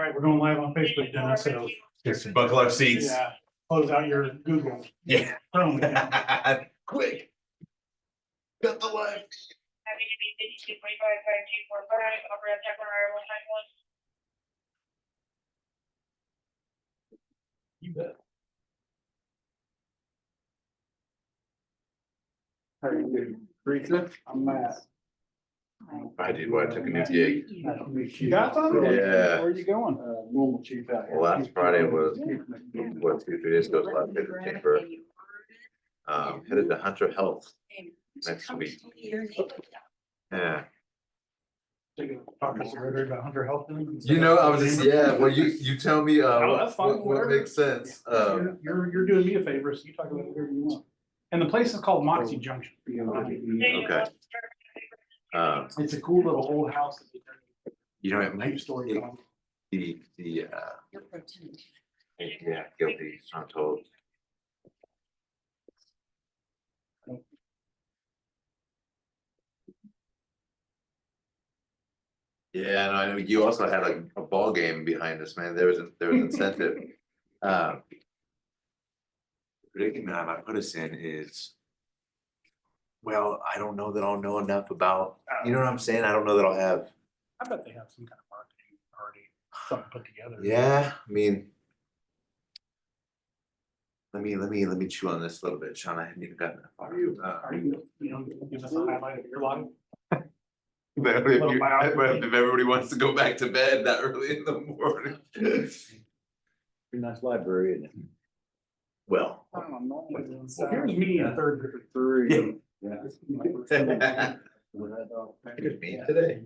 right, we're going live on Facebook, Dennis, so. Just buckle our seats. Yeah, close out your Google Yeah. Chrome account. Quick. Got the live. Having to be 52.55245, operator temporary 191. You bet. How are you doing? Teresa? I'm Matt. I did what I took a new gig. Nice to meet You got some? Yeah. Where are you going? Normal chief out here. Well, last Friday was, what, 2-3 days ago, was last day of the chamber. Headed to Hunter Health next week. Yeah. Talk to us about Hunter Health. You know, I was just, yeah, well, you tell me, Oh, that's fine, what whatever. makes sense. You're doing me a favor, so you talk about whatever you want. And the place is called Moxie Junction. Okay. It's a cool little old house. You know, it might, Two-story home. yeah, guilty, so I'm told. Yeah, and I know you also had a ball game behind us, man. There was incentive. The predicament I might put us in is, well, I don't know that I'll know enough about, you know what I'm saying? I don't know that I'll have. I bet they have some kind of marketing already, something put together. Yeah, I mean. Let me chew on this a little bit, Sean. I hadn't even gotten that far. Are you, give us a highlight of your life? But if everybody wants to go back to bed that early in the morning. Pretty nice library, isn't it? Well. Well, here's me in third grade. Three. Yeah. Good me today.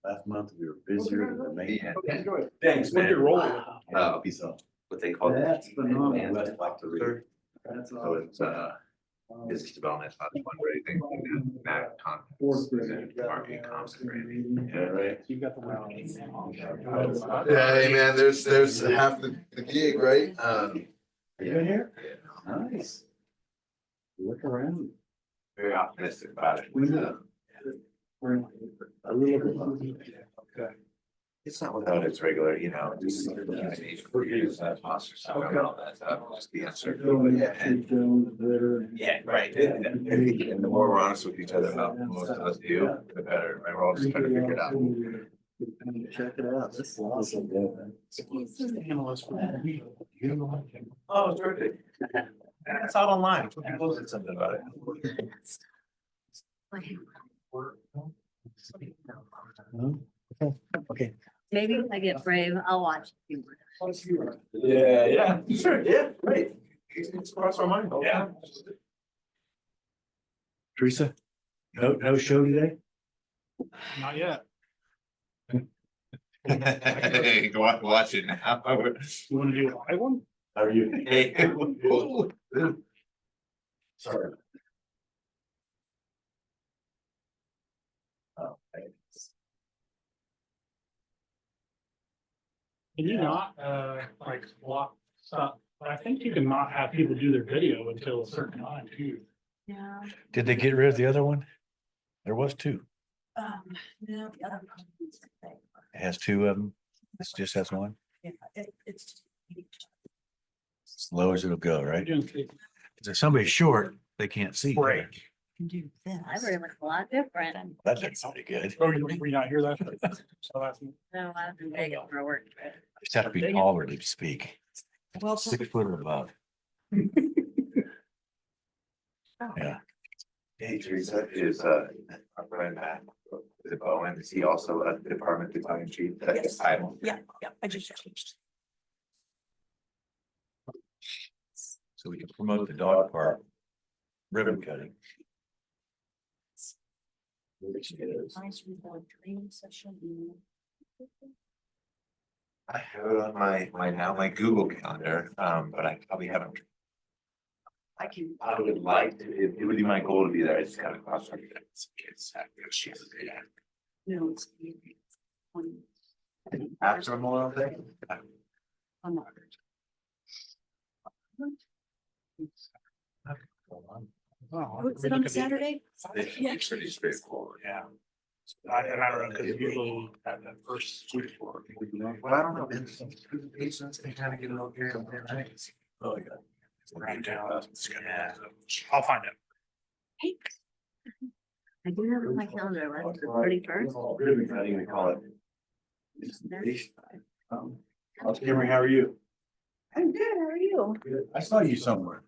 Last month we were busier than the Yeah. man. Thanks, What's your man. role? Peace out. What they call. That's phenomenal. That's like the reader. That's So it's business development, not fundraising, that content, marketing, comms, and branding. Yeah, right. You got the word. Yeah, hey man, there's half the gig, right? You in here? Nice. Look around. Very optimistic about it. A little bit. Okay. It's not without its regular, you know, just for years, imposter syndrome and all that stuff, just the answer. Yeah, right. And the more we're honest with each other about what most of us do, the better. Right? We're all just trying to figure it out. Check it out. This is awesome. Analyst for me. Oh, terrific. It's out online. People posted something about it. Okay. Maybe if I get brave, I'll watch. Yeah, sure, yeah, great. It's crossed our mind. Yeah. Teresa, no show today? Not yet. Go watch it now. You wanna do a live one? How are you? Hey. Sorry. Oh, thanks. Can you not, like block stuff? I think you can not have people do their video until a certain time too. Yeah. Did they get rid of the other one? There was two. No, the other one is the thing. It has two of them. This just has one. Yeah, it's. As low as it'll go, right? You're doing- If there's somebody short, they can't see. Right. Can do this. I really look a lot different. That looks pretty good. Oh, you not hear that? So that's. No, I've been big for work. Just have to be taller to speak. Well, 6 foot or above. Yeah. Hey, Teresa, is our friend Matt, is it Bowen, is he also a department design chief? That's his title. Yeah, I just changed. So we can promote the dog park. Ribbon cutting. Nice report training session. I have it on my Google calendar, but I probably haven't. I would like to, it would be my goal to be there, I just gotta cross our kids. No, it's. After Memorial Day? I'm not. Oh, Oh, is it on Saturday? It's pretty straightforward. Yeah. And I don't know, because usually at that first week for. Well, I don't know. Patients, they kind of get over here. Oh, yeah. Around town. Yeah. I'll find out. Hey. I do have it on my calendar, right? The 31st. How do you call it? Cameron, how are you? I'm good, how are you? Good. I saw you somewhere.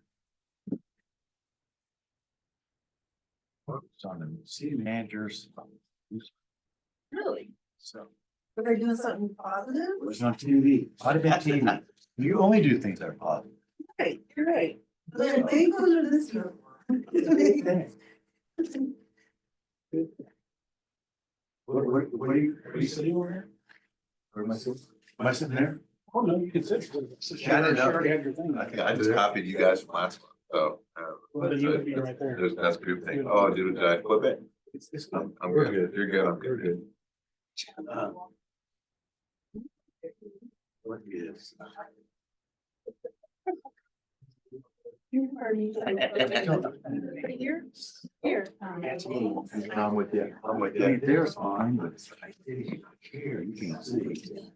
It's on the city managers. Really? So Were they doing something positive? it was on TV. Might have been TV. You only do things that are positive. Right, you're right. They're big or this year. What are you sitting over here? Or am I sitting? Am I sitting there? Oh, no, you can sit. Yeah, I didn't know. You already have your thing. I think I just copied you guys from last month, so. Well, then you would be right there. That's a group thing. Oh, dude, did I flip it? I'm good. You're good. I'm good. What is? Here? Here. I'm with you. I'm with you. There's fine, but I didn't care. You can't see.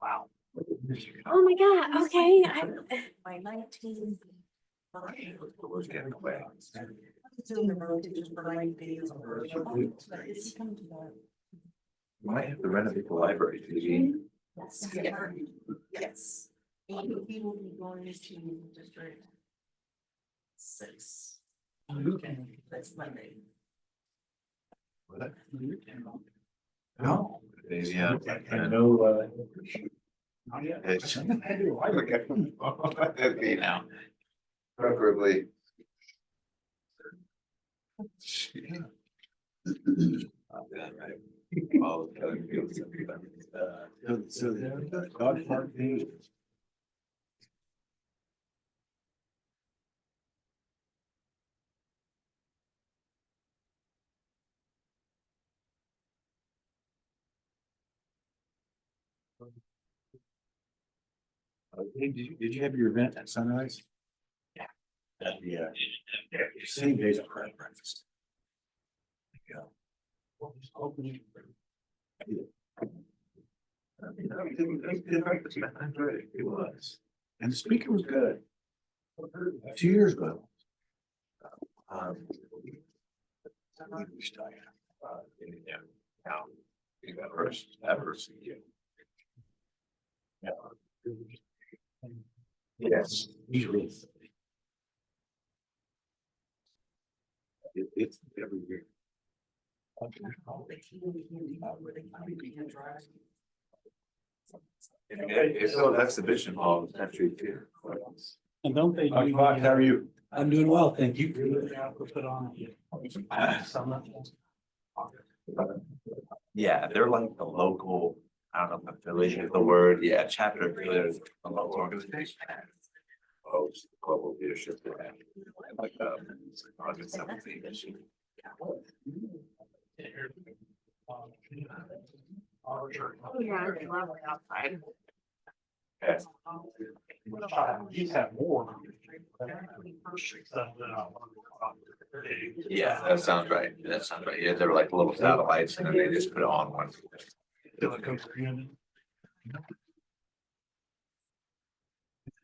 Wow. Oh my God, okay, My 19. We're getting away. Doing the rotation for 9 days. It's coming to that. We might have to renovate the library, TV. Yes. And we will be going to District 6. That's Monday. No. Yeah. I know, Not yet. It's- I do, I look at them. Okay, now. Preferably. All the other fields. so the dog park thing. Hey, did you have your event at Sunrise? Yeah. Yeah. Same days of breakfast. Yeah. It was. And the speaker was good. 2 years ago. Yeah. Now, you got first, ever see you. Yeah. Yes. Usually. It's every year. It's an exhibition hall in the country too. And don't they? How are you? I'm doing well, thank you. Put on. Summer. Yeah, they're like the local, I don't know if affiliation is the word, yeah, chapter, there's a local organization. Host global leadership. Like, August 17th issue. oh yeah, it's lovely outside. Yes. He's had more. Yeah, that sounds right. That sounds right. Yeah, they were like little satellites and then they just put it on one.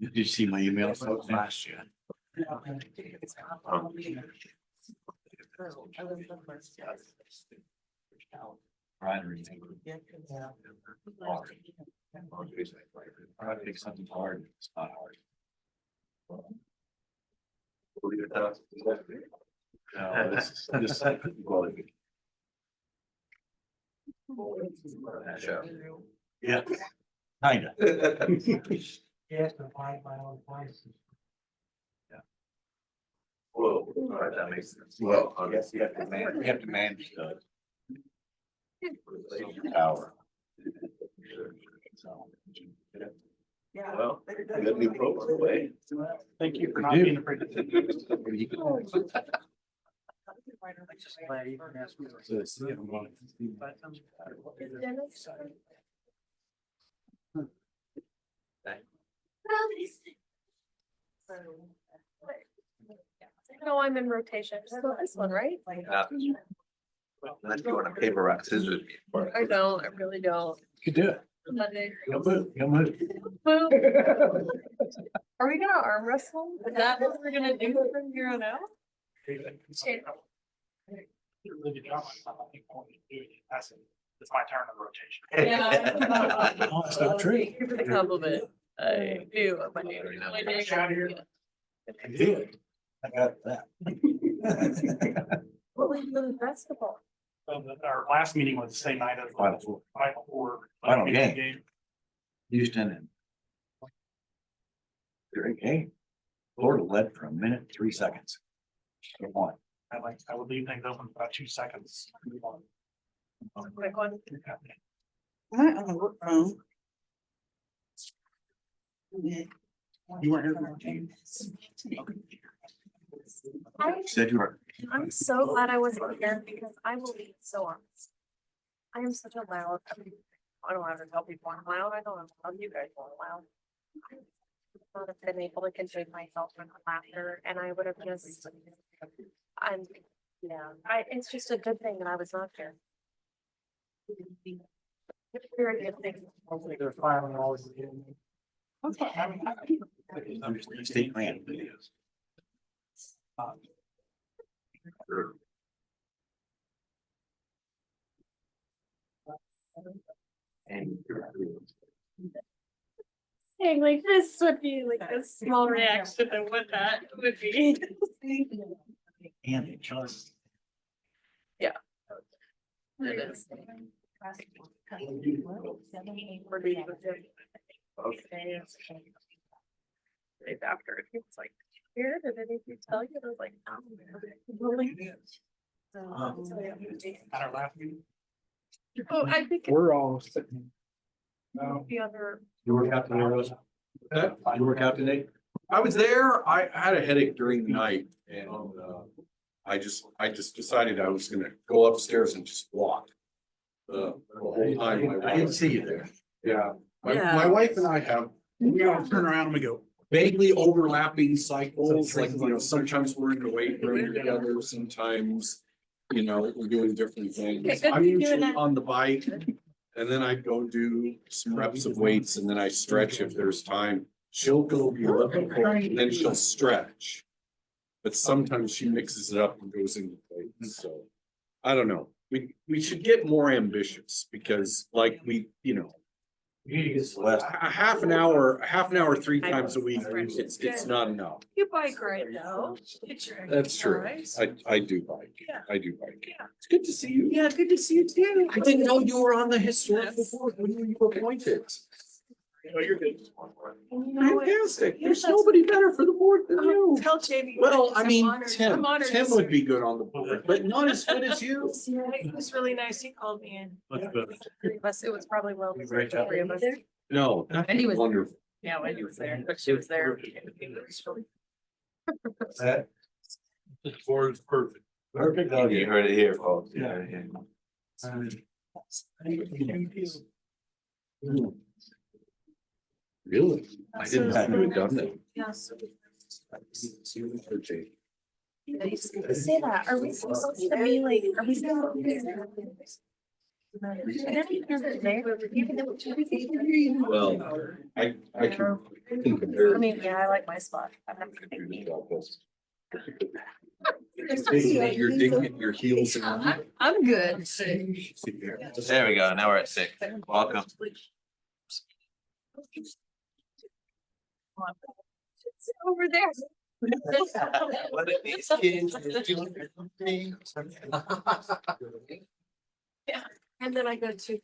Did you see my email last year? I think something hard, it's not hard. No, this quality. Yeah, kinda. Whoa, all right, that makes sense. Well, I guess you have to manage the power. So, Well, good new folks away. Thank you for not You being do. afraid to. So it's, you know, No, I'm in rotation, so this one, right? Not this one. Unless you want a paper rock scissors. I don't, I really don't. You could do it. Monday. You'll move, you'll move. Are we gonna arm wrestle? Is that what we're gonna do from here on out? It's my turn of rotation. Yeah. Oh, that's not true. Thank you for the compliment. I do. My name. I did. I got that. What was the basketball? Our last meeting was the same night as. Final four. Final four. Final game. Houston and. Great game. Florida led for a minute, 3 seconds. Come on. I would leave things open for about 2 seconds. Quick one. I'm on the work phone. You weren't here for the game. Said you were. I'm so glad I wasn't here because I will be so honest. I am such a loud. I don't have to tell people I'm loud. I don't have to tell you guys I'm loud. I would have been able to contain myself with laughter and I would have just. It's just a good thing that I was not here. It's a very good thing. Hopefully they're filing all these. State grant. And Saying like this would be like a small reaction to what that would be. And it just. It is. We're meeting with him. Okay. Right after, it, he was like, here, did anything tell you? I was like, At our last meeting. oh, I think We're all sitting. No. the other. You work out today, Rose? You work out today? I was there. I had a headache during the night and I just decided I was gonna go upstairs and just walk. The whole time. I didn't see you there. Yeah, Yeah. my wife and I have We all turn around and we go. vaguely overlapping cycles, like, sometimes we're in the weight room together, sometimes, we're doing different things. Okay, good I'm to do usually that. on the bike and then I go do some reps of weights and then I stretch if there's time. She'll go be elliptical and then she'll stretch. But sometimes she mixes it up and goes into weights, so I don't know. We should get more ambitious because like a half an hour 3 times a week, it's not enough. You bike right now. That's true. Nice. I do bike. Yeah. I do bike. Yeah. It's good to see you. Yeah, good to see you too. I didn't know you were on the historical board when you were appointed. Oh, you're good. Fantastic. Yeah, There's that's- nobody better for the board than you. Tell Jamie. Well, I I'm mean, honored. Tim I'm honored to would be good on the board, but not as good as you. Yeah, it was really nice. He called me in. That's good. Three of us, it was probably well. Great job. Three of us. No, And he was- wonderful. Yeah, Wendy was there, but she was there. That. The board is perfect. Perfect. You heard it here, folks. You heard it here. Really? I didn't know you had done that. Yes. Okay. Say that, are we supposed to be like, are we supposed to be? Well, I can compare. I mean, yeah, I like my spot. I'm not gonna be. You're digging your heels in. I'm good. There we go. Now we're at 6. Welcome. Over there. What are these kids doing? And then I go to.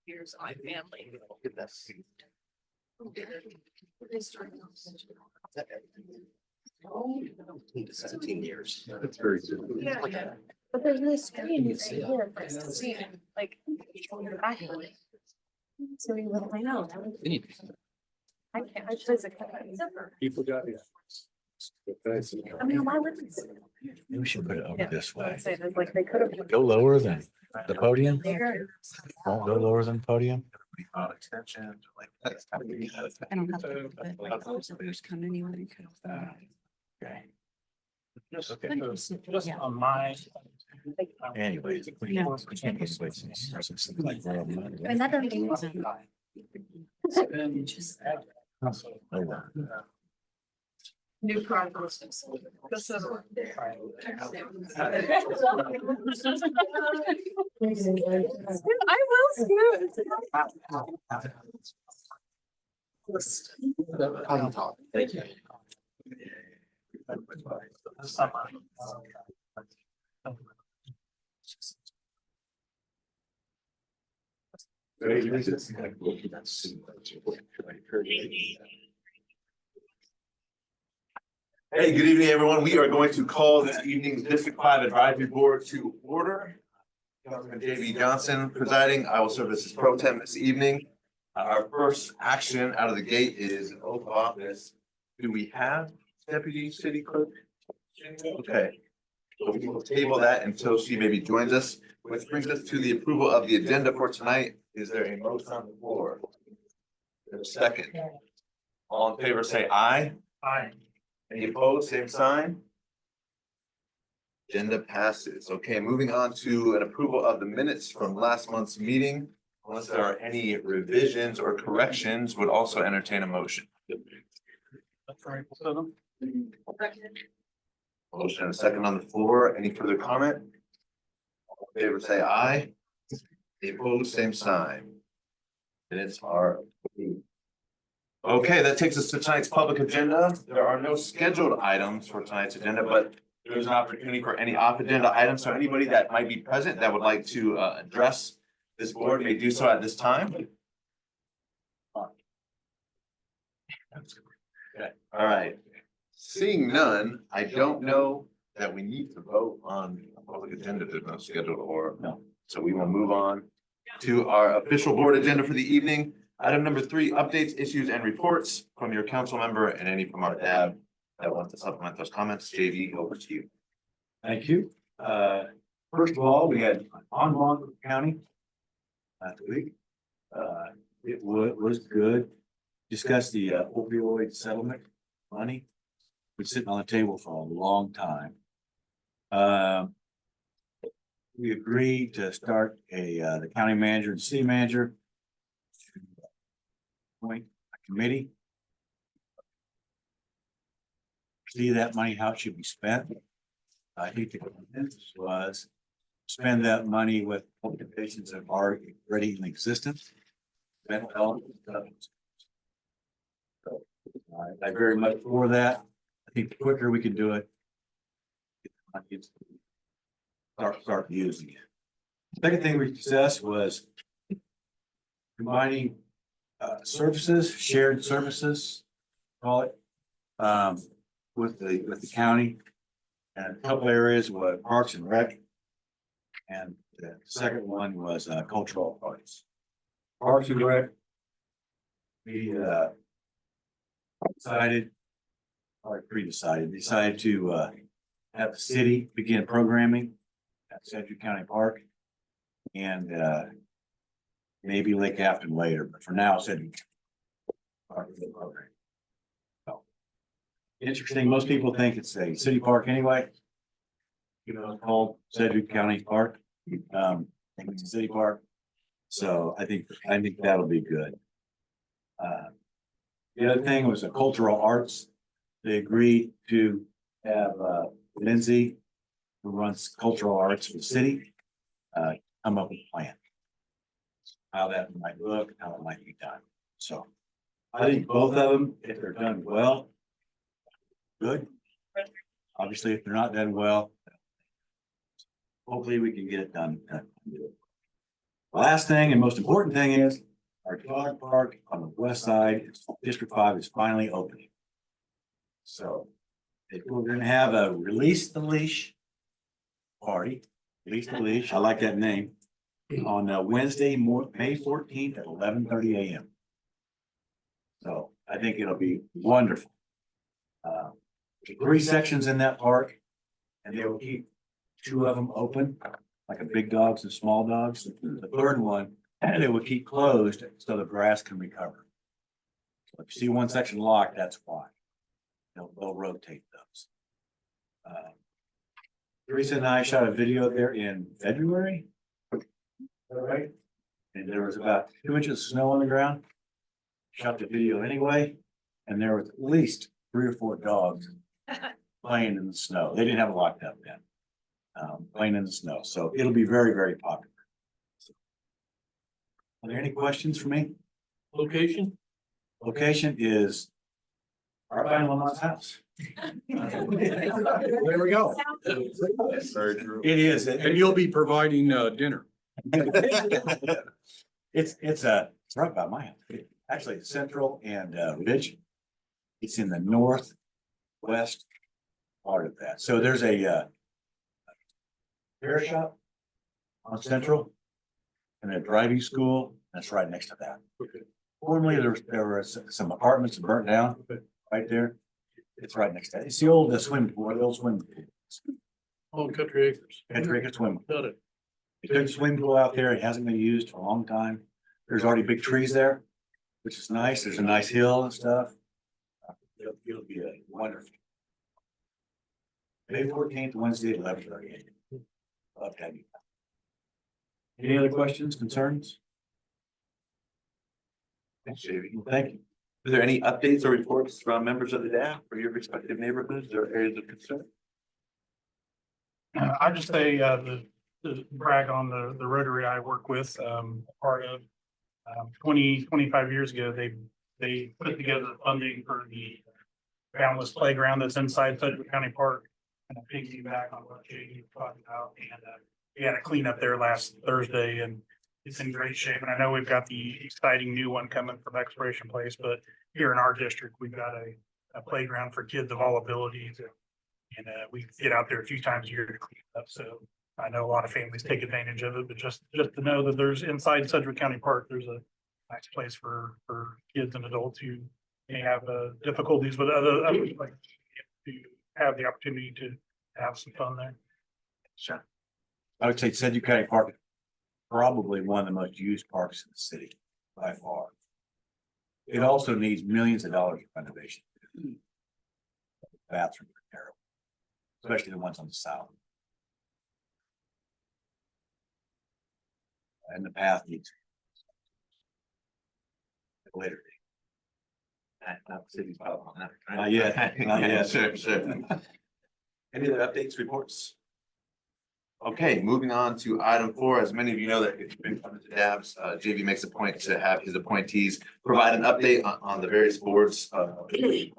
Here's my family. Oh, 17 years. That's very good. Yeah, but there's no screen right here for us to see, like. I have it. So you will find out. I can't, I physically. People got it. I mean, why would it? Maybe we should put it over this way. Say that, like, they could have. Go lower than the podium. There. Won't go lower than podium. Extension, like. I don't have to, but there's come anyway. Okay. Just, Okay. just on my. Anyway. we can't get away from this. It's like, well, I mean, that doesn't make sense. oh, well. New progress. I will scoot. Thank you. Hey, good evening, everyone. We are going to call this evening's District 5 Advisory Board to order. Councilman J.B. Johnson presiding. I will serve as his pro tem this evening. Our first action out of the gate is oath of office. Do we have Deputy City Clerk? Okay. So we will table that until she maybe joins us, which brings us to the approval of the agenda for tonight. Is there a motion on the floor? There's a second. All in favor, say aye. Aye. Any opposed, same sign? Agenda passes. Okay, moving on to an approval of the minutes from last month's meeting. Unless there are any revisions or corrections, would also entertain a motion. That's right. So, Motion and a second on the floor. Any further comment? All in favor, say aye. Any opposed, same sign. Minutes are approved. Okay, that takes us to tonight's public agenda. There are no scheduled items for tonight's agenda, but there's an opportunity for any off agenda items. So anybody that might be present that would like to address this board may do so at this time. Okay, all right. Seeing none, I don't know that we need to vote on a public agenda. There's no scheduled or no. So we will move on to our official board agenda for the evening. Item number 3, updates, issues, and reports from your council member and any from our DAB that wants to supplement those comments. JV, over to you. Thank you. First of all, we had en banc county last week. It was good. Discussed the opioid settlement money. Been sitting on the table for a long time. We agreed to start the county manager and city manager to appoint a committee. See that money, how it should be spent. I think the consensus was spend that money with organizations that are already in existence. Mental health. So, I very much for that. I think the quicker we can do it. Start using it. Second thing we discussed was combining services, shared services, call it, with the county. And a couple areas were Parks and Rec. And the second one was cultural arts. Parks and Rec. We decided to have the city begin programming at Sedgwick County Park. And maybe Lake Afton later, but for now, Sedgwick Park is the program. So, interesting, most people think it's a city park anyway. You know, it's called Sedgwick County Park. I think it's a city park. So I think that'll be good. The other thing was the cultural arts. They agreed to have Lindsay, who runs cultural arts for the city, come up with a plan. How that might look, how it might be done. So I think both of them, if they're done well, good. Obviously, if they're not done well, hopefully we can get it done. Last thing and most important thing is our dog park on the west side, District 5 is finally opening. So we're gonna have a release the leash party, release the leash, I like that name, on Wednesday, May 14th at 11:30 a.m. So I think it'll be wonderful. 3 sections in that park, and they will keep 2 of them open, like a big dogs and small dogs. The third one, and it will keep closed so the grass can recover. So if you see one section locked, that's why. They'll rotate those. Teresa and I shot a video there in February. Is that right? And there was about 2 inches of snow on the ground. Shot the video anyway, and there was at least 3 or 4 dogs playing in the snow. They didn't have it locked up then. Playing in the snow, so it'll be very, very popular. Are there any questions for me? Location? Location is right behind Lamont's house. There we go. That's very true. It is. And you'll be providing dinner. It's right by my house. Actually, it's Central and Ridge. It's in the northwest part of that. So there's a repair shop on Central and a driving school that's right next to that. Formerly, there were some apartments that burnt down right there. It's right next to that. It's the old swimming pool, the old swimming pool. Oh, Country Acres. Country Acres swimming pool. Got it. They took the swimming pool out there. It hasn't been used for a long time. There's already big trees there, which is nice. There's a nice hill and stuff. It'll be wonderful. May 14th, Wednesday, 11:30. Love to have you. Any other questions, concerns? Thanks, JV. Thank you. Are there any updates or reports from members of the DAF for your respective neighborhoods or areas of concern? I just say, the brag on the Rotary I work with, part of, 25 years ago, they put together funding for the boundless playground that's inside Sedgwick County Park. And I piggyback on what JD was talking about, and, we had a cleanup there last Thursday, and it's in great shape. And I know we've got the exciting new one coming from Exploration Place, but here in our district, we've got a playground for kids of all abilities. And we get out there a few times a year to clean up, so I know a lot of families take advantage of it, but just to know that there's inside Sedgwick County Park, there's a nice place for kids and adults who may have difficulties with other like to have the opportunity to have some fun there. Sure. I would say Sedgwick County Park, is probably one of the most used parks in the city by far. It also needs millions of dollars of renovation. Bathrooms are terrible, especially the ones on the south. And the path needs. Later. Not the city's problem on that. Not yet, not yet. Sure. Any other updates, reports? Okay, moving on to item 4. As many of you know that if you've been coming to DABS, JV makes a point to have his appointees provide an update on the various boards of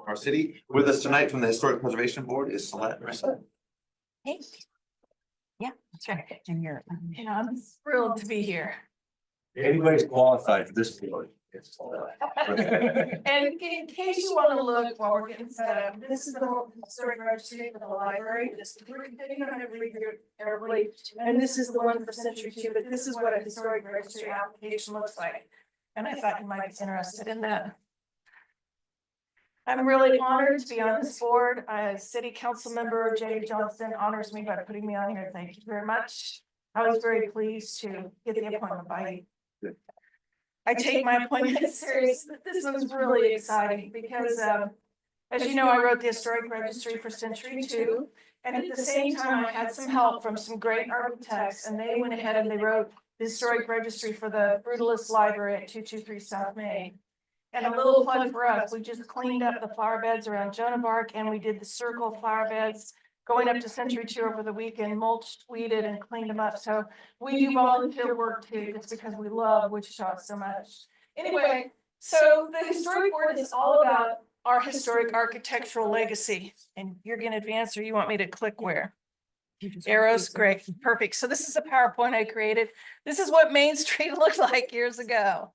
our city. With us tonight from the Historic Preservation Board is Celeste Marissa. Hey. Yeah, that's right. And you're, I'm thrilled to be here. Anybody's qualified for this board. It's And in case you want to look while we're getting set up, this is the historic registry for the library. This is and this is the one for Century 2, but this is what a historic registry application looks like. And I thought you might be interested in that. I'm really honored to be on this board. City Council Member Jay Johnson honors me by putting me on here. Thank you very much. I was very pleased to get the appointment by you. I take my appointment seriously. This one's really exciting because, as you know, I wrote the historic registry for Century 2. And at the same time, I had some help from some great architects, and they went ahead and they wrote the historic registry for the Brutalist Library at 223 South Main. And a little plug for us, we just cleaned up the flower beds around Joan of Arc, and we did the circle flower beds going up to Century 2 over the weekend, mulched, weeded, and cleaned them up. So we do volunteer work too, just because we love Wichita so much. Anyway, so the historic board is all about our historic architectural legacy. And you're going to advance, or you want me to click where? Arrows, great, perfect. So this is a PowerPoint I created. This is what Main Street looked like years ago.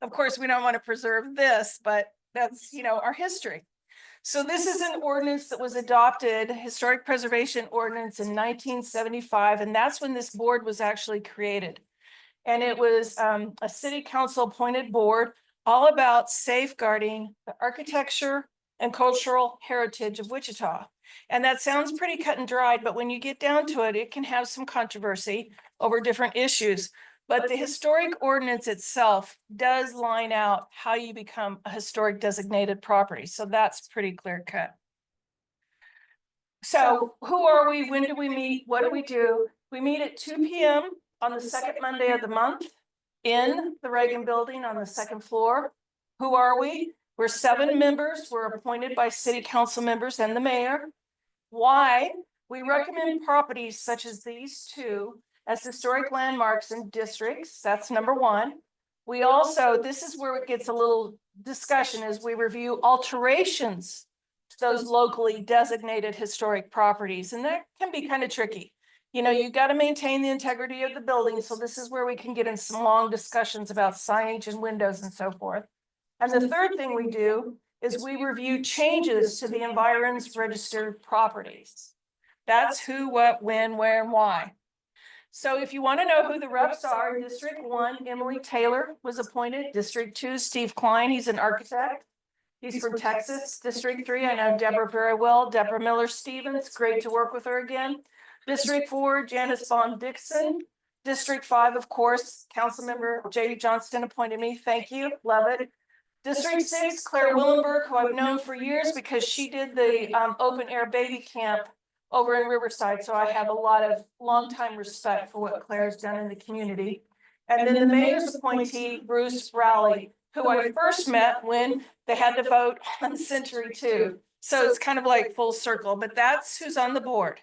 Of course, we don't want to preserve this, but that's, our history. So this is an ordinance that was adopted, historic preservation ordinance in 1975, and that's when this board was actually created. And it was a city council appointed board all about safeguarding the architecture and cultural heritage of Wichita. And that sounds pretty cut and dried, but when you get down to it, it can have some controversy over different issues. But the historic ordinance itself does line out how you become a historic designated property. So that's pretty clear cut. So who are we? When do we meet? What do we do? We meet at 2 p.m. on the second Monday of the month in the Reagan Building on the second floor. Who are we? We're 7 members. We're appointed by city council members and the mayor. Why? We recommend properties such as these two as historic landmarks and districts. That's number one. We also, this is where it gets a little discussion as we review alterations to those locally designated historic properties. And that can be kind of tricky. You know, you got to maintain the integrity of the building. So this is where we can get in some long discussions about signage and windows and so forth. And the third thing we do is we review changes to the environs registered properties. That's who, what, when, where, and why. So if you want to know who the reps are, District 1, Emily Taylor was appointed. District 2, Steve Klein, he's an architect. He's from Texas. District 3, I know Deborah very well. Deborah Miller Stevens, great to work with her again. District 4, Janice Vaughn Dixon. District 5, of course, Councilmember J.D. Johnston appointed me. Thank you, love it. District 6, Claire Willenberg, who I've known for years because she did the open air baby camp over in Riverside. So I have a lot of longtime respect for what Claire's done in the community. And then the mayor's appointee, Bruce Rowley, who I first met when they had to vote on Century 2. So it's kind of like full circle, but that's who's on the board.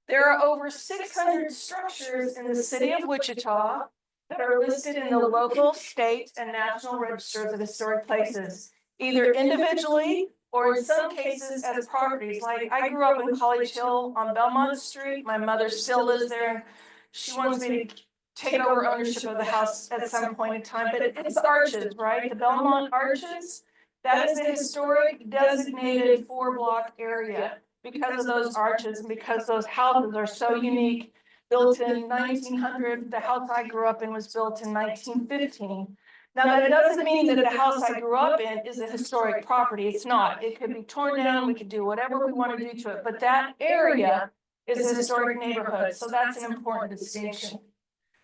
There are over 600 structures in the city of Wichita that are listed in the local, state, and national registers of historic places, either individually or in some cases as properties. Like I grew up in College Hill on Belmont Street. My mother still lives there. She wants me to take over ownership of the house at some point in time, but it's arches, right? The Belmont Arches, that is a historic designated 4-block area because of those arches and because those houses are so unique. Built in 1900, the house I grew up in was built in 1915. Now, that doesn't mean that the house I grew up in is a historic property. It's not. It could be torn down. We could do whatever we want to do to it. But that area is a historic neighborhood. So that's an important distinction.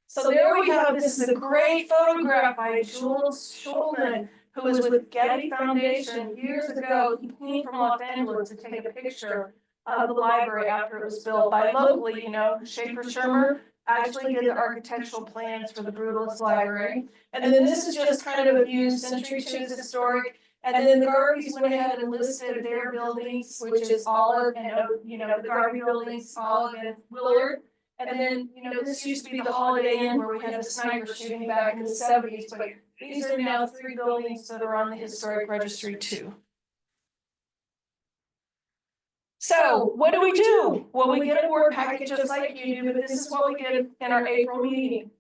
So there we have, this is a great photograph by Jules Schulman, who was with Getty Foundation years ago. He came from Los Angeles to take a picture of the library after it was built by locally, you know, Schaefer Shermer actually did the architectural plans for the Brutalist Library. And then this is just kind of a view, Century 2's historic. And then the Garveys went ahead and listed their buildings, which is Olive and, you know, the Garvey buildings, Olive and Willard. And then, you know, this used to be the Holiday Inn where we had the sniper shooting back in the 70s, but these are now 3 buildings that are on the historic registry too. So what do? Well, we get a board package just like you do, but this is what we did in our April meeting.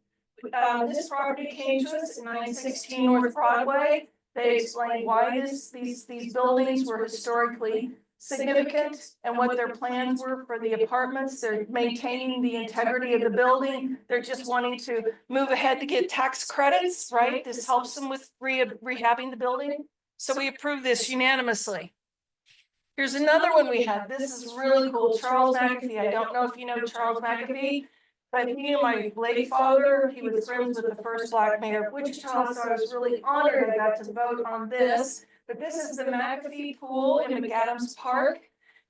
This property came to us at 916 North Broadway. They explained why these buildings were historically significant and what their plans were for the apartments. They're maintaining the integrity of the building. They're just wanting to move ahead to get tax credits, right? This helps them with rehabbing the building. So we approved this unanimously. Here's another one we had. This is really cool. Charles McAfee. I don't know if you know Charles McAfee, but he and my late father, he was friends with the first Black mayor of Wichita, so I was really honored I got to vote on this. But this is the McAfee Pool in McAdams Park.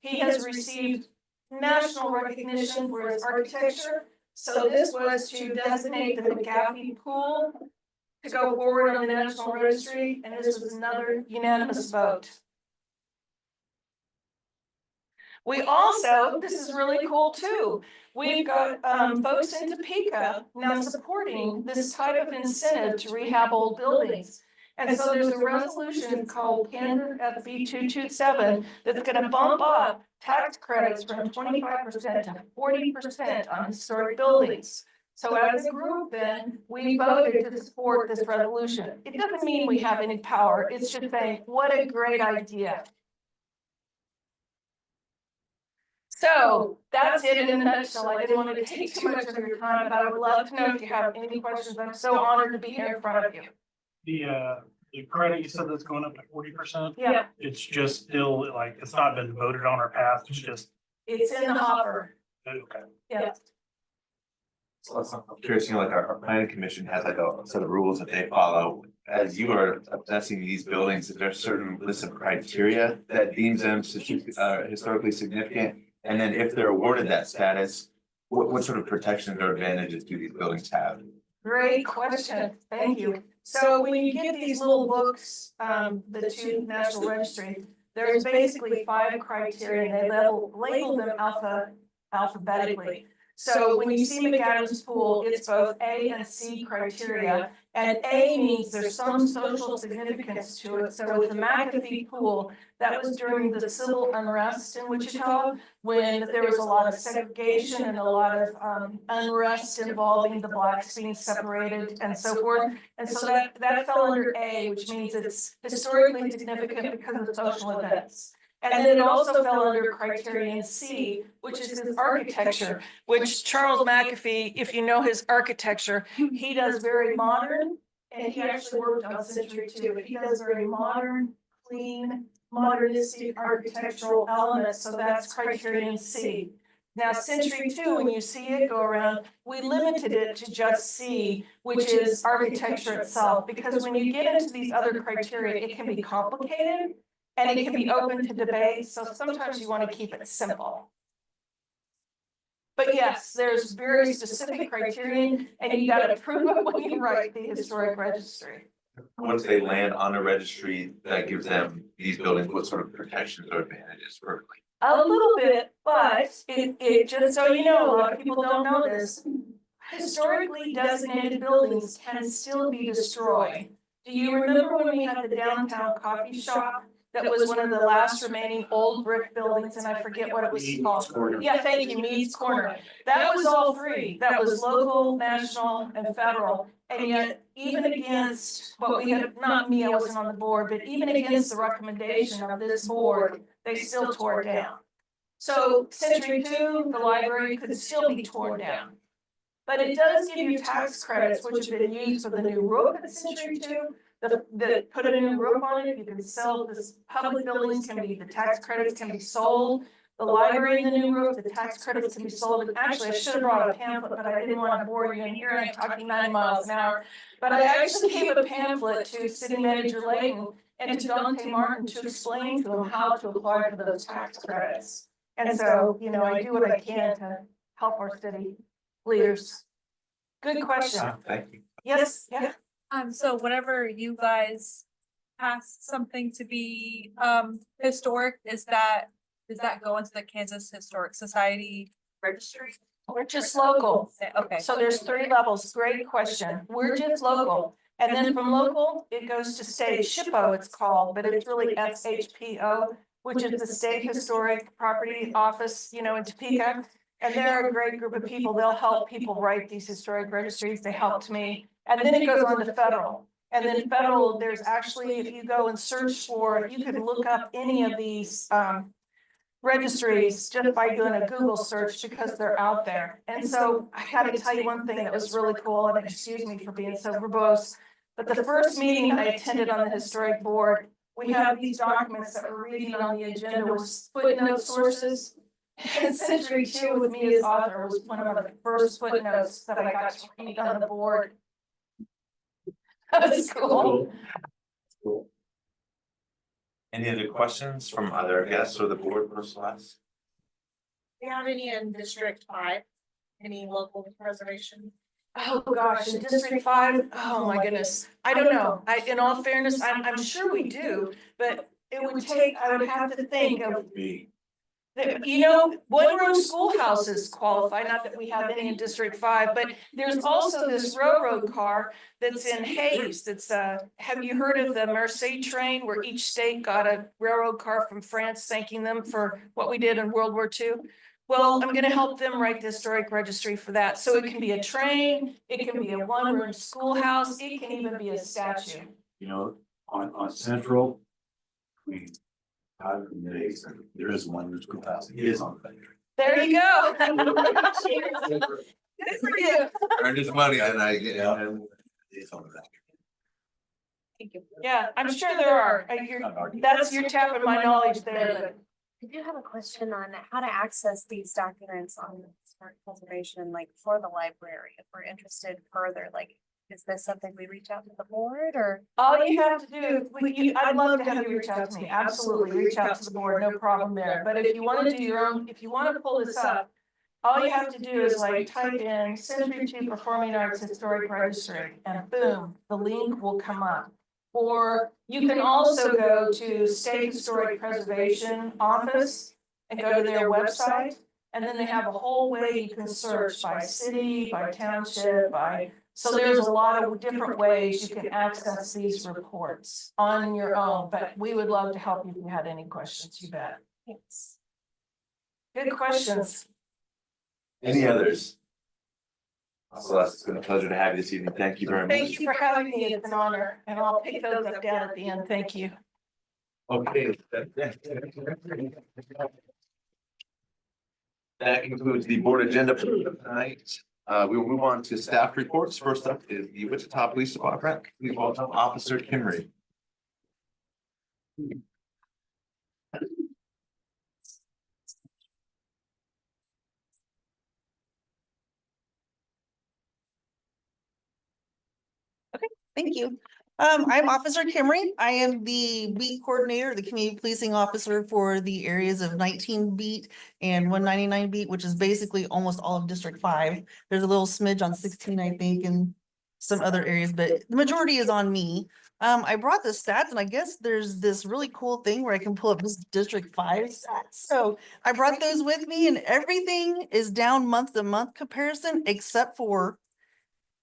He has received national recognition for his architecture. So this was to designate the McAfee Pool to go forward on the National Registry, and this was another unanimous vote. We also, this is really cool too, we've got folks in Topeka now supporting this type of incentive to rehab old buildings. And so there's a resolution called Kansas SB 227 that's going to bump up tax credits from 25% to 40% on historic buildings. So as a group then, we voted to support this resolution. It doesn't mean we have any power. It's just saying, what a great idea. So that's it in a nutshell. I didn't want to take too much of your time, but I would love to know if you have any questions. I'm so honored to be here in front of you. The credit, you said that's going up to 40%? Yeah, It's just still like, it's not been voted on or passed, it's just, it's in the hopper. okay. Yeah. So I'm curious, you know, like our planning commission has like a set of rules that they follow. As you are assessing these buildings, is there a certain list of criteria that deems them historically significant? And then if they're awarded that status, what sort of protections or advantages do these buildings have? Great question, thank you. So when you get these little books, the two National Registry, there's basically 5 criteria, and they label them alphabetically. So when you see McAdams Pool, it's both A and C criteria, and A means there's some social significance to it. So with the McAfee Pool, that was during the civil unrest in Wichita, when there was a lot of segregation and a lot of unrest involving the blacks being separated and so forth. And so that fell under A, which means it's historically significant because of social events. And then it also fell under criterion C, which is his architecture, which Charles McAfee, if you know his architecture, he does very modern, and he actually worked on Century 2, but he does very modern, clean, modernistic architectural elements, so that's criterion C. Now, Century 2, when you see it go around, we limited it to just C, which is architecture itself, because when you get into these other criteria, it can be complicated. And it can be open to debate, so sometimes you want to keep it simple. But yes, there's very specific criterion, and you got to prove it when you write the historic registry. Once they land on a registry that gives them these buildings, what sort of protections or advantages for? A little bit, but it just so you know, a lot of people don't know this. Historically designated buildings can still be destroyed. Do you remember when we had the downtown coffee shop? That was one of the last remaining old brick buildings, and I forget what it was called. Yeah, thank you, Mead's Corner. That was all 3. That was local, national, and federal. And yet, even against what we had, not me, I wasn't on the board, but even against the recommendation of this board, they still tore it down. So Century 2, the library could still be torn down. But it does give you tax credits, which have been used for the new roof at Century 2. That put a new roof on it, you can sell this, public buildings can be, the tax credits can be sold. The library in the new roof, the tax credits can be sold. And actually, I should have brought a pamphlet, but I didn't want to bore you, and here I'm talking 9 miles an hour. But I actually gave a pamphlet to City Manager Layton and to Dante Martin to explain to them how to apply for those tax credits. And so, you know, I do what I can to help our city leaders. Good question. Thank you. Yes, yeah. So whenever you guys pass something to be historic, does that go into the Kansas Historic Society registry? We're just local. Okay. So there's 3 levels. Great question. We're just local. And then from local, it goes to state. SHPO it's called, but it's really SHPO, which is the State Historic Property Office, you know, in Topeka. And they're a great group of people. They'll help people write these historic registries. They helped me. And then it goes on to federal. And then federal, there's actually, if you go and search for, you could look up any of these registries just by doing a Google search because they're out there. And so I gotta tell you one thing that was really cool, and excuse me for being so verbose, but the first meeting I attended on the historic board, we have these documents that we're reading on the agenda with footnote sources. And Century 2 with me as author was one of the first footnotes that I got to read on the board. That was cool. Cool. Any other questions from other guests or the board for Celeste? Do you have any in District 5? Any local preservation? Oh, gosh, in District 5, oh my goodness, I don't know. In all fairness, I'm sure we do, but it would take, I would have to think of, you know, one-room schoolhouses qualify, not that we have any in District 5, but there's also this railroad car that's in Hayes, that's, have you heard of the Marseille train, where each state got a railroad car from France, thanking them for what we did in World War II? Well, I'm gonna help them write the historic registry for that, so it can be a train, it can be a one-room schoolhouse, it can even be a statue. You know, on Central, there is one schoolhouse, it is on the country. There you go. Good for you. Earned his money tonight, It's on the country. Thank you. Yeah, I'm sure there are. That's your tap of my knowledge there, but I do have a question on how to access these documents on park preservation, like for the library, if we're interested further, like, is this something we reach out to the board or? All you have to do, I'd love to have you reach out to me, absolutely, reach out to the board, no problem there, but if you wanna do your own, if you wanna pull this up. All you have to do is like type in Century 2 Performing Arts Historic Registry and boom, the link will come up. Or you can also go to State Historic Preservation Office and go to their website. And then they have a whole way you can search by city, by township, so there's a lot of different ways you can access these reports on your own, but we would love to help you if you had any questions, you bet. Thanks. Good questions. Any others? Celeste, it's been a pleasure to have you this evening. Thank you very much. Thank you for having me. It's an honor. And I'll pick those up down at the end. Thank you. Okay. That concludes the board agenda for tonight. We will move on to staff reports. First up is the Wichita Police Department. Please welcome Officer Kimry. Thank you. I'm Officer Kimry. I am the beat coordinator, the community policing officer for the areas of 19 beat and 199 beat, which is basically almost all of District 5. There's a little smidge on 16, I think, and some other areas, but the majority is on me. I brought the stats and I guess there's this really cool thing where I can pull up this District 5 stats. So I brought those with me and everything is down month to month comparison, except for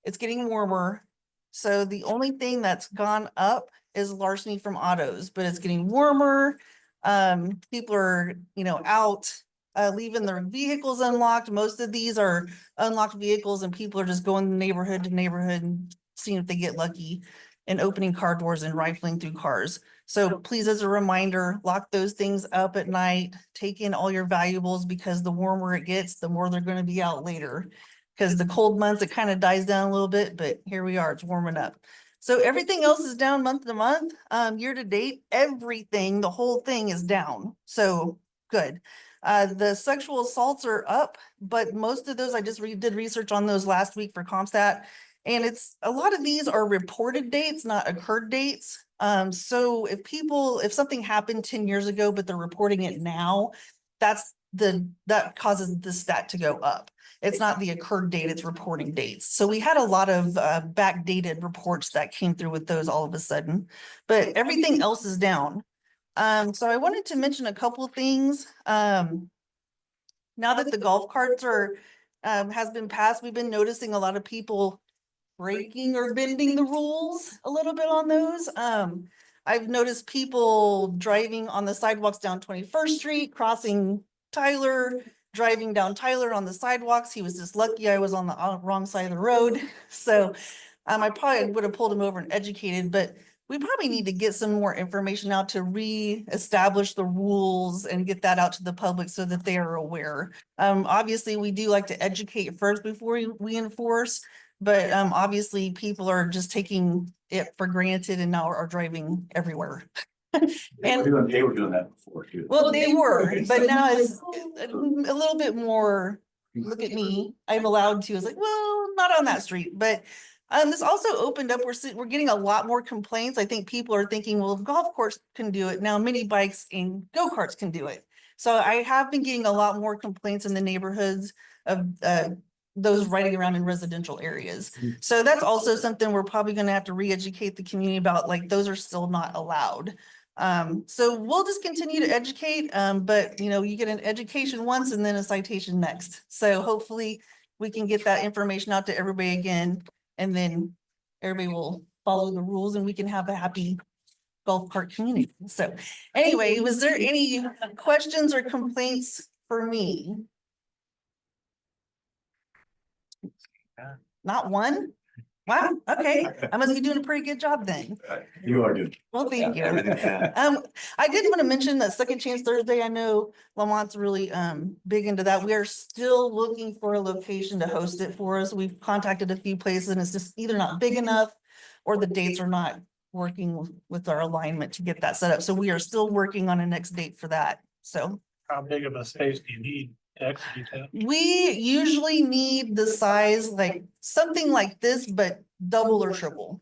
it's getting warmer. So the only thing that's gone up is larceny from autos, but it's getting warmer. People are, out, leaving their vehicles unlocked. Most of these are unlocked vehicles and people are just going neighborhood to neighborhood and seeing if they get lucky and opening car doors and rifling through cars. So please, as a reminder, lock those things up at night, take in all your valuables because the warmer it gets, the more they're going to be out later. Because the cold months, it kind of dies down a little bit, but here we are, it's warming up. So everything else is down month to month, year to date, everything, the whole thing is down. So good. The sexual assaults are up, but most of those, I just did research on those last week for CompStat. And a lot of these are reported dates, not occurred dates. So if something happened 10 years ago, but they're reporting it now, that causes the stat to go up. It's not the occurred date, it's reporting dates. So we had a lot of backdated reports that came through with those all of a sudden, but everything else is down. So I wanted to mention a couple of things. Now that the golf carts has been passed, we've been noticing a lot of people breaking or bending the rules a little bit on those. I've noticed people driving on the sidewalks down 21st Street, crossing Tyler, driving down Tyler on the sidewalks. He was just lucky I was on the wrong side of the road. So I probably would have pulled him over and educated, but we probably need to get some more information out to re-establish the rules and get that out to the public so that they are aware. Obviously, we do like to educate first before we enforce, but obviously people are just taking it for granted and now are driving everywhere. They were doing that before too. Well, they were, but now it's a little bit more, look at me, I'm allowed to. It's like, well, not on that street, but this also opened up, we're getting a lot more complaints. I think people are thinking, well, golf course can do it. Now mini bikes and go-karts can do it. So I have been getting a lot more complaints in the neighborhoods of those riding around in residential areas. So that's also something we're probably going to have to re-educate the community about, like those are still not allowed. So we'll just continue to educate, but you get an education once and then a citation next. So hopefully we can get that information out to everybody again, and then everybody will follow the rules and we can have a happy golf cart community. So anyway, was there any questions or complaints for me? Not one? Wow, okay. I must be doing a pretty good job then. You are doing. Well, thank you. Everything's down. I did want to mention that Second Chance Thursday. I know Lamont's really big into that. We are still looking for a location to host it for us. We've contacted a few places and it's just either not big enough or the dates are not working with our alignment to get that set up. So we are still working on a next date for that. So How big of a space do you need? to execute that? We usually need the size, like something like this, but double or triple.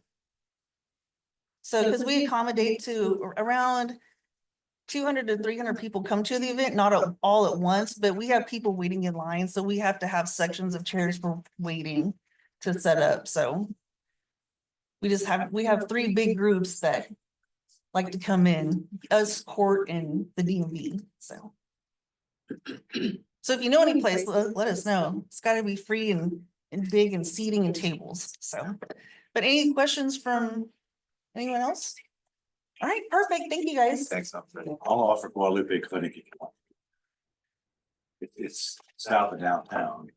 So, because we accommodate to around 200 to 300 people come to the event, not all at once, but we have people waiting in line, so we have to have sections of chairs for waiting to set up, so. We have three big groups that like to come in, us, court, and the DMV, so. So if you know any place, let us know. It's gotta be free and big and seating and tables, so. But any questions from anyone else? All right, perfect. Thank you, guys. Thanks, Humphrey. I'll offer Guadalupe Clinic if you want. It's south of downtown.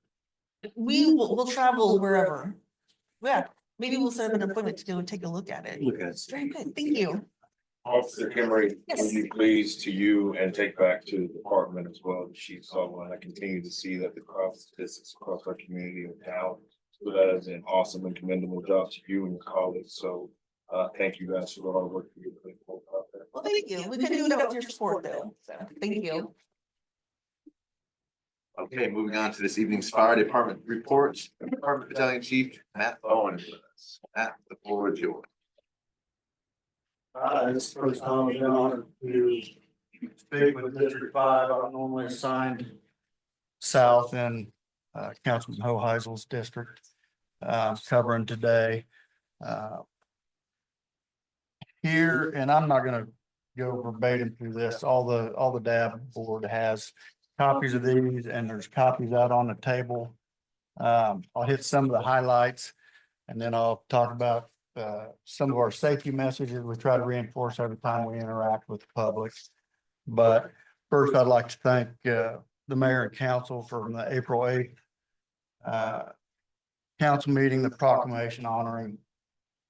We'll travel wherever. Yeah, maybe we'll set up an appointment to go take a look at it. Look at it. Very good. Thank you. Officer Kimmery, Yes. would you please to you and take back to the department as well, the Chief Sullivan, I continue to see that the crime statistics across our community are down. So that is an awesome and commendable job to you and your colleagues, so thank you guys for the hard work you're doing out there. Well, thank you. We could do it without your support though. So thank you. Okay, moving on to this evening's fire department reports. Department Battalion Chief Matt Bowen is with us. Matt, the floor is yours. This is the first time I've been honored to speak with District 5. I'm normally assigned south in Councilman Hoheisel's district, covering today. Here, and I'm not gonna go verbatim through this, all the DAB board has copies of these, and there's copies out on the table. I'll hit some of the highlights, and then I'll talk about some of our safety messages we try to reinforce every time we interact with the public. But first, I'd like to thank the mayor and council for the April 8th council meeting, the proclamation honoring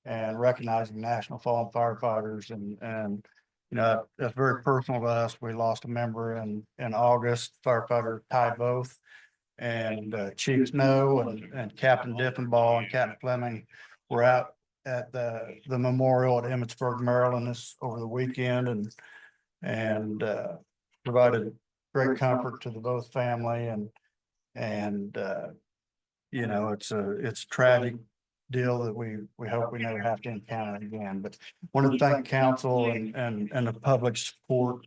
and recognizing national fallen firefighters, and you know, that's very personal to us. We lost a member in August, firefighter Ty Both, and Chief Snow and Captain Diffenbaugh and Captain Fleming were out at the memorial at Emmitsburg, Maryland this over the weekend, and provided great comfort to the Both family, and you know, it's a tragic deal that we hope we never have to encounter again. But want to thank council and the public support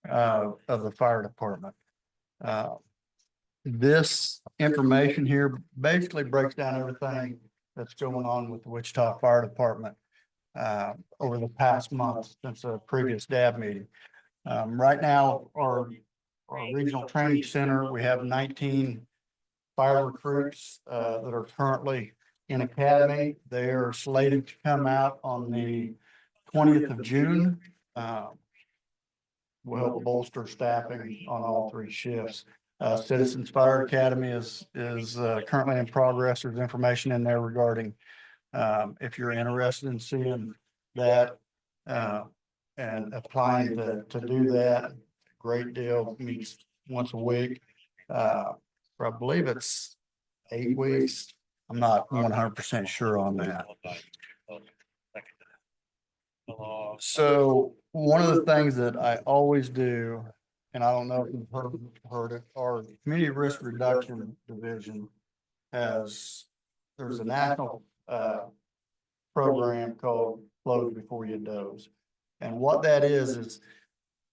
of the fire department. This information here basically breaks down everything that's going on with the Wichita Fire Department over the past month since a previous DAB meeting. Right now, our regional training center, we have 19 fire recruits that are currently in academy. They are slated to come out on the 20th of June. Will help bolster staffing on all three shifts. Citizens Fire Academy is currently in progress. There's information in there regarding if you're interested in seeing that and applying to do that. Great deal, meets once a week. I believe it's 8 weeks. I'm not 100% sure on that. So one of the things that I always do, and I don't know if you've heard it, our Community Risk Reduction Division there's a national program called Close Before You Doze. And what that is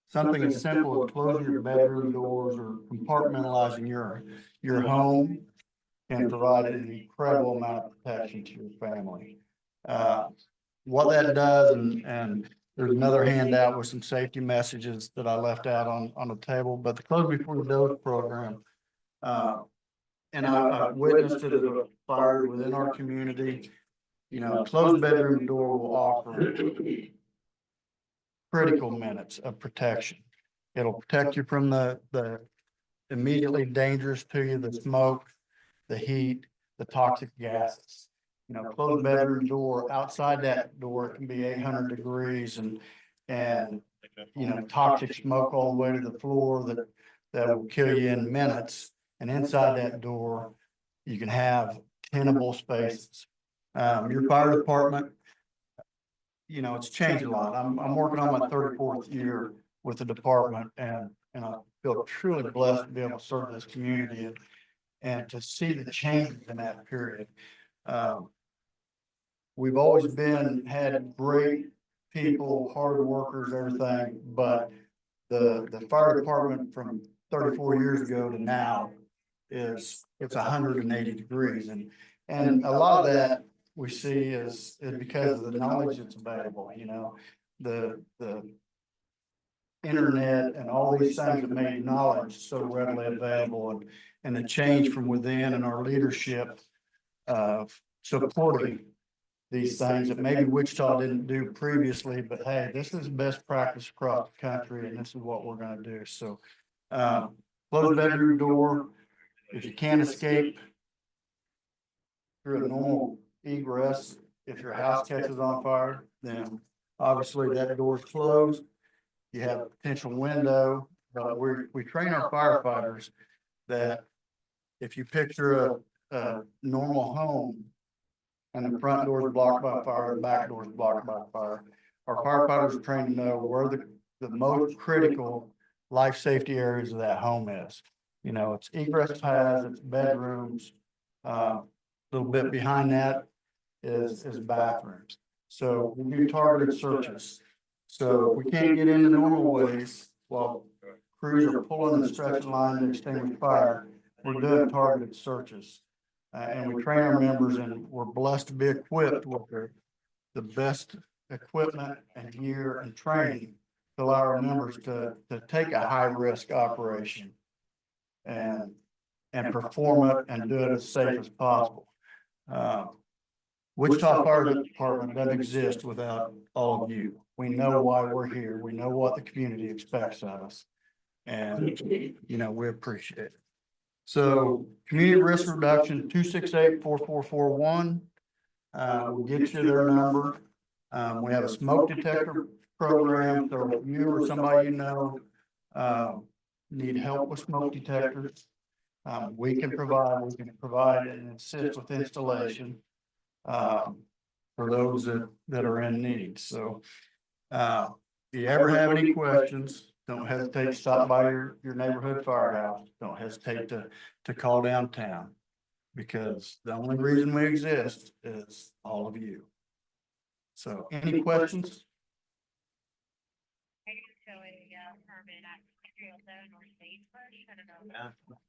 something as simple as closing your bedroom doors or compartmentalizing your home can provide an incredible amount of protection to your family. What that does, and there's another handout with some safety messages that I left out on the table, but the Close Before You Doze program, and I've witnessed it the fire within our community. You know, closed bedroom door will offer critical minutes of protection. It'll protect you from the immediately dangerous to you, the smoke, the heat, the toxic gases. You know, closed bedroom door, outside that door, it can be 800 degrees and you know, toxic smoke all the way to the floor that will kill you in minutes. And inside that door, you can have tenable spaces. Your fire department, you know, it's changed a lot. I'm working on my 34th year with the department, and and I feel truly blessed to be able to serve this community and to see the changes in that period. We've always had great people, hard workers, everything, but the fire department from 34 years ago to now it's 180 degrees. And a lot of that we see is because of the knowledge that's available, you know, the internet and all these things that made knowledge so readily available, and the change from within and our leadership supporting these things that maybe Wichita didn't do previously, but hey, this is best practice across the country and this is what we're gonna do. So close bedroom door. If you can't escape through a normal egress, if your house catches on fire, then obviously that door's closed. You have a potential window, but we train our firefighters that if you picture a normal home and the front door is blocked by fire, the back door is blocked by fire, our firefighters are trained to know where the most critical life safety areas of that home is. You know, it's egress paths, it's bedrooms, a little bit behind that is bathrooms. So we do targeted searches. So we can't get into normal ways while crews are pulling and stretching line to extinguish fire. We're doing targeted searches. And we train our members, and we're blessed to be equipped with the best equipment and gear and training to allow our members to take a high risk operation and perform it and do it as safe as possible. Wichita Fire Department doesn't exist without all of you. We know why we're here. We know what the community expects of us. And, you know, we appreciate it. So community risk reduction, 268-4441. We'll get you their number. We have a smoke detector program. So if you or somebody you know need help with smoke detectors, we can provide and assist with installation for those that are in need. So if you ever have any questions, don't hesitate to stop by your neighborhood firehouse. Don't hesitate to call downtown, because the only reason we exist is all of you. So any questions?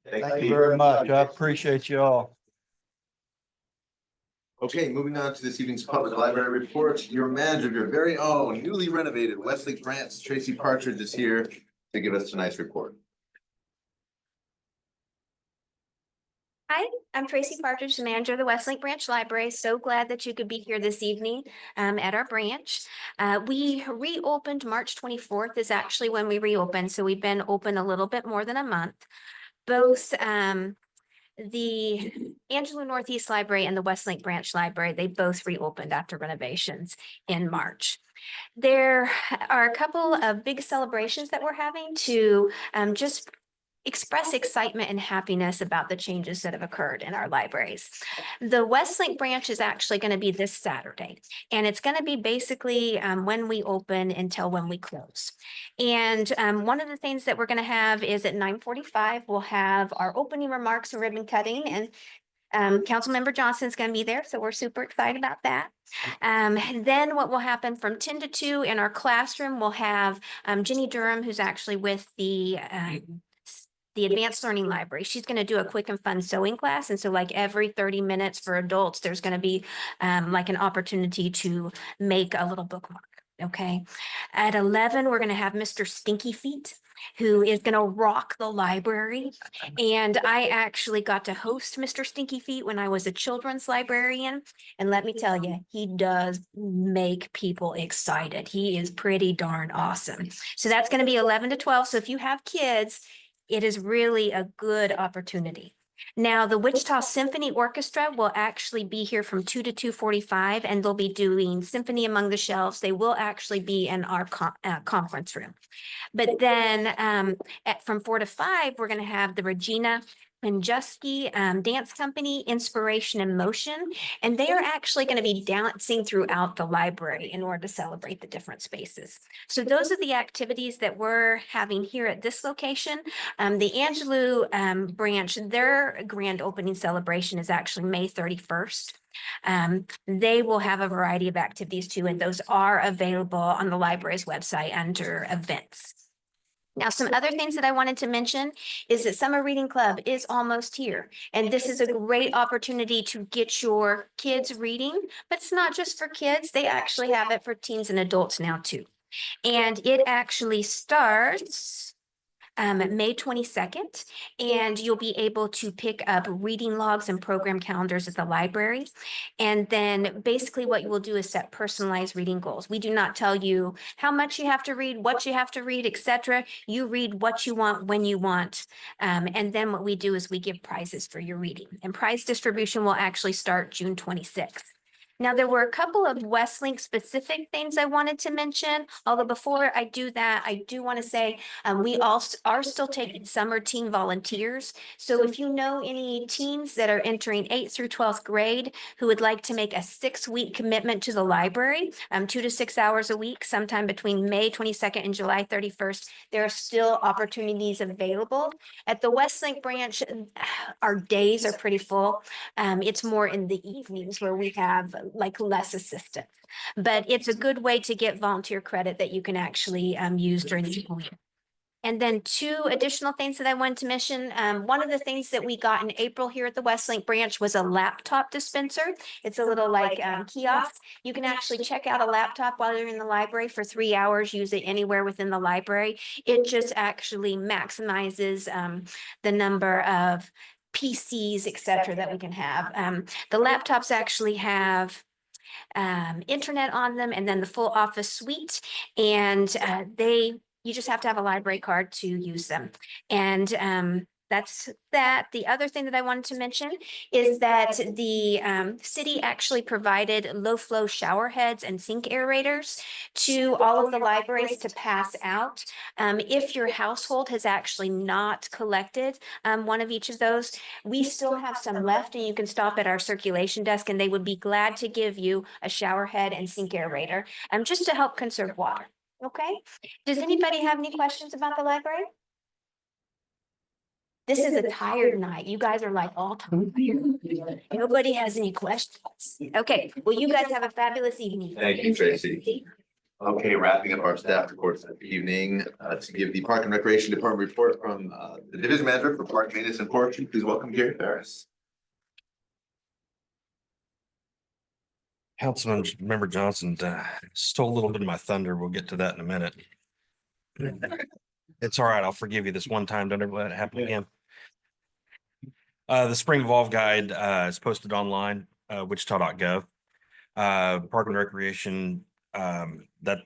Thank you very much. I appreciate you all. Okay, moving on to this evening's public library report. Your manager of your very own newly renovated Westlake Branch, Tracy Partridge, is here to give us tonight's report. Hi, I'm Tracy Partridge, the manager of the Westlake Branch Library. So glad that you could be here this evening at our branch. We reopened March 24th is actually when we reopened. So we've been open a little bit more than a month. Both the Angelo Northeast Library and the Westlake Branch Library, they both reopened after renovations in March. There are a couple of big celebrations that we're having to just express excitement and happiness about the changes that have occurred in our libraries. The Westlake Branch is actually going to be this Saturday, and it's going to be basically when we open until when we close. And one of the things that we're going to have is at 9:45, we'll have our opening remarks and ribbon cutting, and Councilmember Johnson's going to be there, so we're super excited about that. Then what will happen from 10 to 2 in our classroom, we'll have Jenny Durham, who's actually with the Advanced Learning Library. She's going to do a quick and fun sewing class. And so like every 30 minutes for adults, there's going to be like an opportunity to make a little bookmark. Okay. At 11, we're going to have Mr. Stinky Feet, who is going to rock the library. And I actually got to host Mr. Stinky Feet when I was a children's librarian. And let me tell you, he does make people excited. He is pretty darn awesome. So that's going to be 11 to 12. So if you have kids, it is really a good opportunity. Now, the Wichita Symphony Orchestra will actually be here from 2 to 2:45, and they'll be doing Symphony Among the Shelves. They will actually be in our conference room. But then from 4 to 5, we're going to have the Regina Pinjuski Dance Company, Inspiration and Motion. And they are actually going to be dancing throughout the library in order to celebrate the different spaces. So those are the activities that we're having here at this location. The Angelou branch, their grand opening celebration is actually May 31st. They will have a variety of activities too, and those are available on the library's website under events. Now, some other things that I wanted to mention is that Summer Reading Club is almost here. And this is a great opportunity to get your kids reading, but it's not just for kids. They actually have it for teens and adults now too. And it actually starts May 22nd, and you'll be able to pick up reading logs and program calendars at the library. And then basically what you will do is set personalized reading goals. We do not tell you how much you have to read, what you have to read, etc. You read what you want when you want. And then what we do is we give prizes for your reading. And prize distribution will actually start June 26th. Now, there were a couple of Westlink specific things I wanted to mention, although before I do that, I do want to say we also are still taking summer teen volunteers. So if you know any teens that are entering 8th through 12th grade who would like to make a 6-week commitment to the library, 2 to 6 hours a week, sometime between May 22nd and July 31st, there are still opportunities available. At the Westlink branch, our days are pretty full. It's more in the evenings where we have like less assistance, but it's a good way to get volunteer credit that you can actually use during the school year. And then 2 additional things that I wanted to mention. One of the things that we got in April here at the Westlink branch was a laptop dispenser. It's a little like kiosk. You can actually check out a laptop while you're in the library for 3 hours, use it anywhere within the library. It just actually maximizes the number of PCs, etc., that we can have. The laptops actually have internet on them and then the full office suite, and you just have to have a library card to use them. And that's that. The other thing that I wanted to mention is that the city actually provided low flow shower heads and sink aerators to all of the libraries to pass out. If your household has actually not collected one of each of those, we still have some left, and you can stop at our circulation desk and they would be glad to give you a shower head and sink aerator just to help conserve water. Okay. Does anybody have any questions about the library? This is a tired night. You guys are like all tired. Nobody has any questions. Okay, well, you guys have a fabulous evening. Thank you, Tracy. Okay, wrapping up our staff reports of the evening, to give the Park and Recreation Department report from the Division Manager for Park Maintenance and Forestry. Please welcome Gary Ferris. Councilmember Johnson stole a little bit of my thunder. We'll get to that in a minute. It's all right. I'll forgive you this one time. Don't ever let it happen again. The Spring Evolve Guide is posted online, wichita.gov. Park and Recreation, that's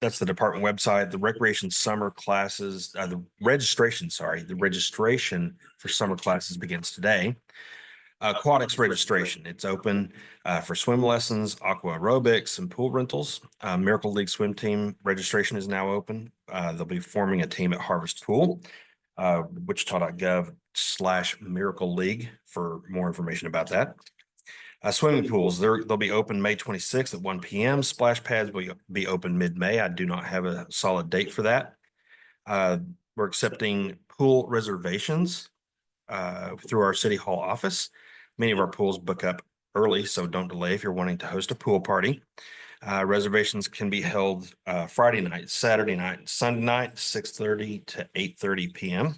the department website. The recreation summer classes, the registration for summer classes begins today. Aquatics registration, it's open for swim lessons, aqua aerobics, and pool rentals. Miracle League swim team registration is now open. They'll be forming a team at Harvest Pool, wichita.gov/Miracle League for more information about that. Swimming pools, they'll be open May 26th at 1 p.m. Splash pads will be open mid-May. I do not have a solid date for that. We're accepting pool reservations through our City Hall office. Many of our pools book up early, so don't delay if you're wanting to host a pool party. Reservations can be held Friday night, Saturday night, Sunday night, 6:30 to 8:30 p.m.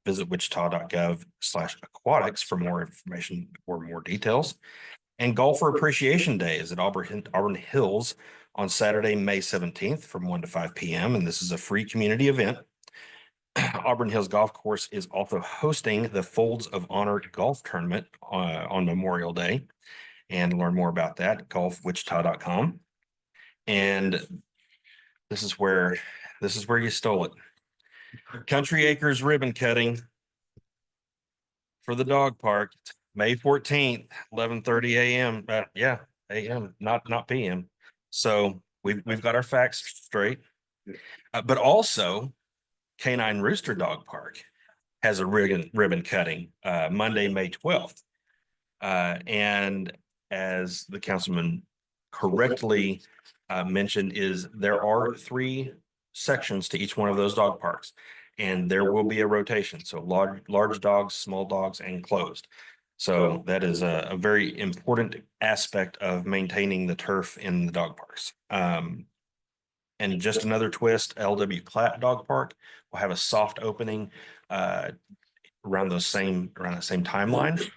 Visit wichita.gov/aquatics for more information or more details. And Golfer Appreciation Day is at Auburn Hills on Saturday, May 17th from 1 to 5 p.m. And this is a free community event. Auburn Hills Golf Course is also hosting the Folds of Honor Golf Tournament on Memorial Day. And to learn more about that, golfwichita.com. And this is where you stole it. Country Acres ribbon cutting for the dog park, May 14th, 11:30 a.m. A.m., not p.m. So we've got our facts straight, but also Canine Rooster Dog Park. has a ribbon cutting, Monday, May 12th. And as the councilman correctly mentioned, is there are 3 sections to each one of those dog parks. And there will be a rotation. So large dogs, small dogs, and closed. So that is a very important aspect of maintaining the turf in the dog parks. And just another twist, LW Platte Dog Park will have a soft opening around the same timeline.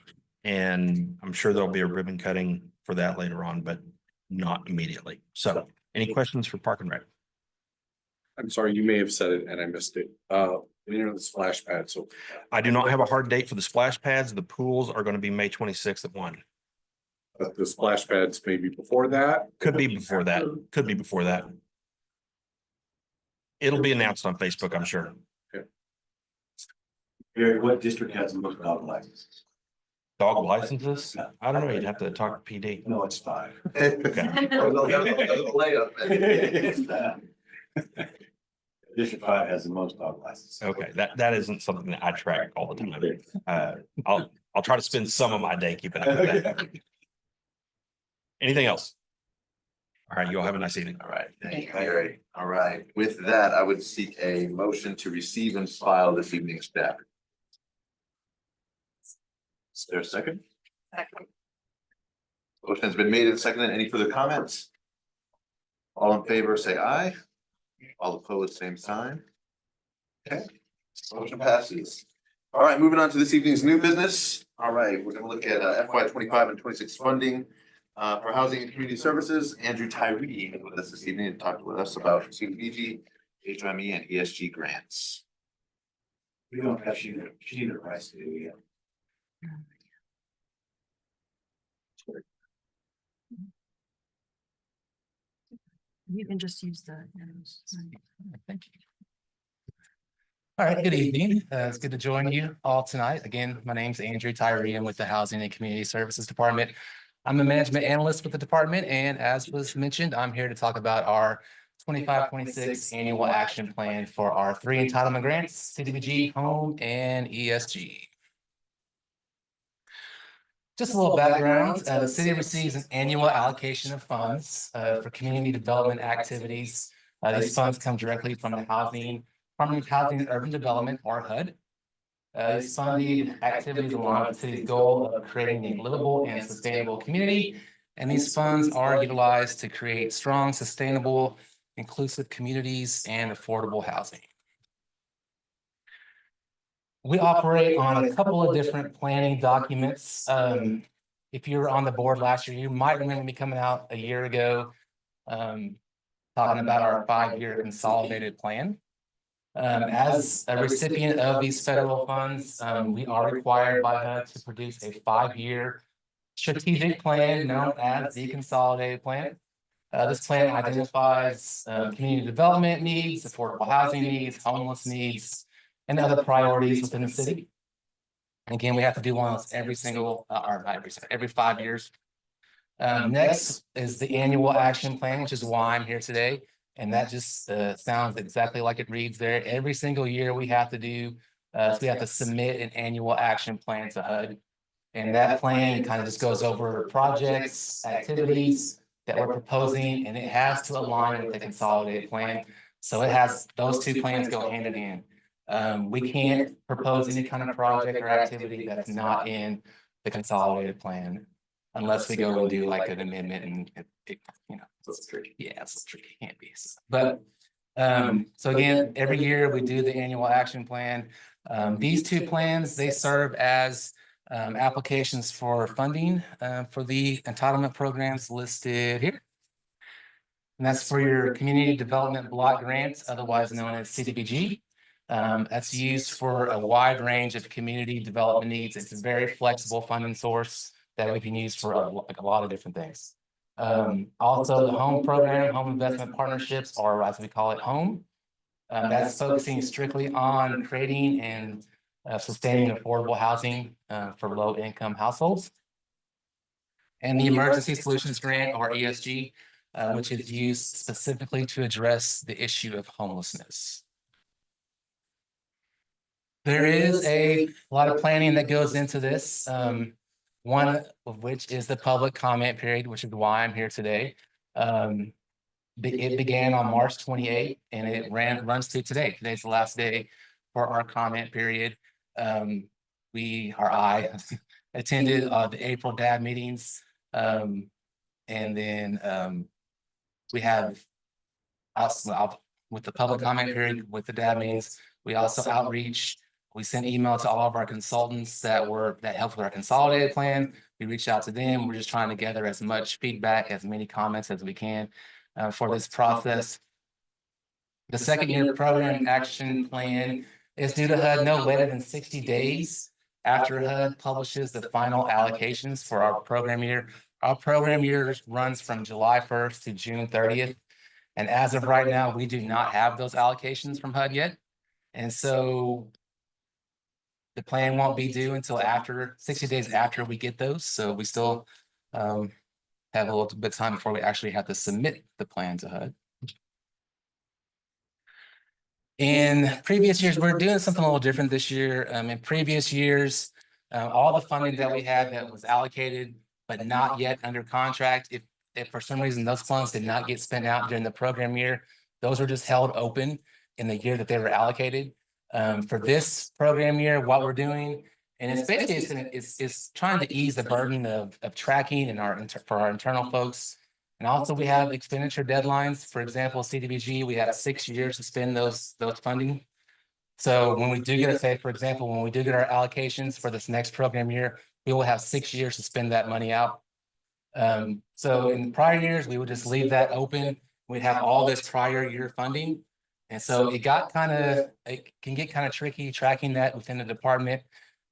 And I'm sure there'll be a ribbon cutting for that later on, but not immediately. So any questions for Park and Rec? I'm sorry, you may have said it and I missed it. The splash pad, so. I do not have a hard date for the splash pads. The pools are going to be May 26th at 1. But the splash pads maybe before that. Could be before that. Could be before that. It'll be announced on Facebook, I'm sure. Gary, what district has the most dog licenses? Dog licenses? I don't know. You'd have to talk to PD. No, it's 5. District 5 has the most dog licenses. Okay, that isn't something that I track all the time. I'll try to spend some of my day keeping up with that. Anything else? All right, you all have a nice evening. All right, thank you, Gary. All right, with that, I would seek a motion to receive and file this evening's staff. Is there a second? Second. Motion has been made and seconded. Any further comments? All in favor, say aye. All opposed, same sign. Okay, motion passes. All right, moving on to this evening's new business. All right, we're gonna look at FY 25 and 26 funding for housing and community services. Andrew Tyree is with us this evening to talk with us about CDBG, HME, and ESG grants. We don't have she the rights to do yet. You can just use the. Thank you. All right, good evening. It's good to join you all tonight. Again, my name's Andrew Tyree. I'm with the Housing and Community Services Department. I'm a management analyst with the department, and as was mentioned, I'm here to talk about our 25-26 annual action plan for our 3 entitlement grants, CDBG, home, and ESG. Just a little background, the city receives an annual allocation of funds for community development activities. These funds come directly from the Department of Housing and Urban Development, or HUD. These funding activities align with the city's goal of creating a livable and sustainable community. And these funds are utilized to create strong, sustainable, inclusive communities and affordable housing. We operate on a couple of different planning documents. If you were on the board last year, you might remember me coming out a year ago talking about our 5-year consolidated plan. As a recipient of these federal funds, we are required by HUD to produce a 5-year strategic plan known as the consolidated plan. This plan identifies community development needs, affordable housing needs, homeless needs, and other priorities within the city. And again, we have to do one of those every 5 years. Next is the annual action plan, which is why I'm here today. And that just sounds exactly like it reads there. Every single year we have to do, so we have to submit an annual action plan to HUD. And that plan kind of just goes over projects, activities that we're proposing, and it has to align with the consolidated plan. So it has, those 2 plans go hand in hand. We can't propose any kind of project or activity that's not in the consolidated plan unless we go and do like an amendment and it's tricky. Yeah, it's tricky. Can't be. But so again, every year we do the annual action plan. These 2 plans, they serve as applications for funding for the entitlement programs listed here. And that's for your community development block grants, otherwise known as CDBG. That's used for a wide range of community development needs. It's a very flexible funding source that we can use for a lot of different things. Also, the home program, home investment partnerships, or as we call it, home. That's focusing strictly on creating and sustaining affordable housing for low-income households. And the Emergency Solutions Grant, or ESG, which is used specifically to address the issue of homelessness. There is a lot of planning that goes into this. One of which is the public comment period, which is why I'm here today. It began on March 28th and it runs through today. Today's the last day for our comment period. I attended the April DAB meetings. And then we have also with the public comment period, with the DAB meetings, we also outreach. We sent email to all of our consultants that helped with our consolidated plan. We reached out to them. We're just trying to gather as much feedback, as many comments as we can for this process. The second year program action plan is due to HUD no later than 60 days after HUD publishes the final allocations for our program year. Our program year runs from July 1st to June 30th. And as of right now, we do not have those allocations from HUD yet. And so the plan won't be due until 60 days after we get those. So we still have a little bit of time before we actually have to submit the plan to HUD. In previous years, we're doing something a little different this year. In previous years, all the funding that we had that was allocated, but not yet under contract, if for some reason those funds did not get spent out during the program year, those were just held open in the year that they were allocated. For this program year, what we're doing, and it's basically it's trying to ease the burden of tracking and for our internal folks. And also we have expenditure deadlines. For example, CDBG, we have 6 years to spend those funding. So when we do get for example, when we do get our allocations for this next program year, we will have 6 years to spend that money out. So in prior years, we would just leave that open. We'd have all this prior year funding. And so it can get kind of tricky tracking that within the department.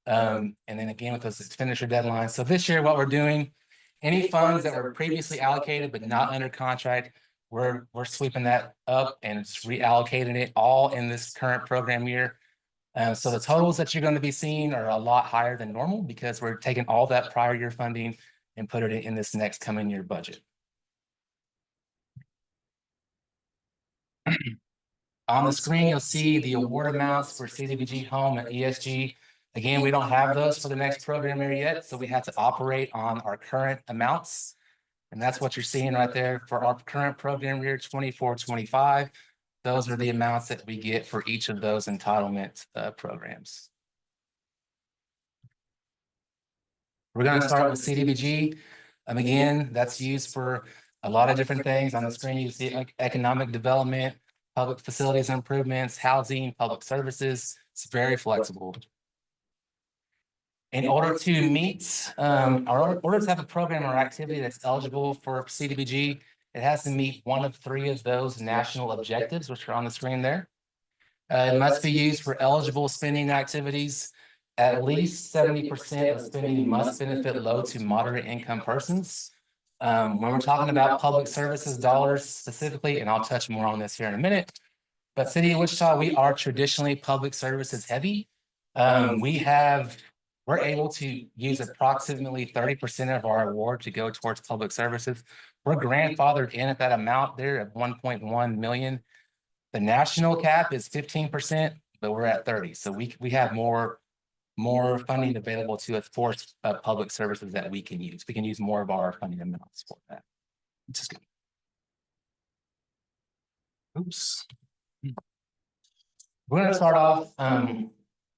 And then again, with those expenditure deadlines. So this year, what we're doing, any funds that were previously allocated but not under contract, we're sweeping that up and just reallocating it all in this current program year. So the totals that you're going to be seeing are a lot higher than normal because we're taking all that prior year funding and put it in this next coming year budget. On the screen, you'll see the award amounts for CDBG Home and ESG. Again, we don't have those for the next program year yet, so we have to operate on our current amounts. And that's what you're seeing right there for our current program year 24-25. Those are the amounts that we get for each of those entitlement programs. We're going to start with CDBG. Again, that's used for a lot of different things. On the screen, you see economic development, public facilities improvements, housing, public services. It's very flexible. In order to meet, order to have a program or activity that's eligible for CDBG, it has to meet one of 3 of those national objectives, which are on the screen there. It must be used for eligible spending activities. At least 70% of spending must benefit low to moderate income persons. When we're talking about public services dollars specifically, and I'll touch more on this here in a minute, but City of Wichita, we are traditionally public services heavy. We're able to use approximately 30% of our award to go towards public services. We're grandfathered in at that amount there of 1.1 million. The national cap is 15%, but we're at 30. So we have more funding available to us for public services that we can use. We can use more of our funding amounts for that. Oops. We're going to start off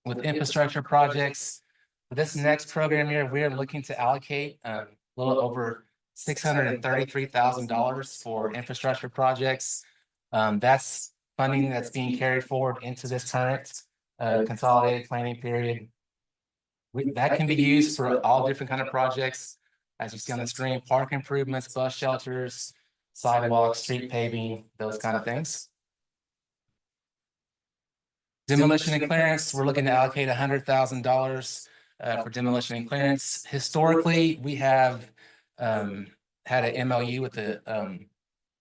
with infrastructure projects. For this next program year, we are looking to allocate a little over $633,000 for infrastructure projects. That's funding that's being carried forward into this current consolidated planning period. That can be used for all different kind of projects. As you see on the screen, park improvements, bus shelters, sidewalks, street paving, those kind of things. Demolition and clearance, we're looking to allocate $100,000 for demolition and clearance. Historically, we have had an MOU with the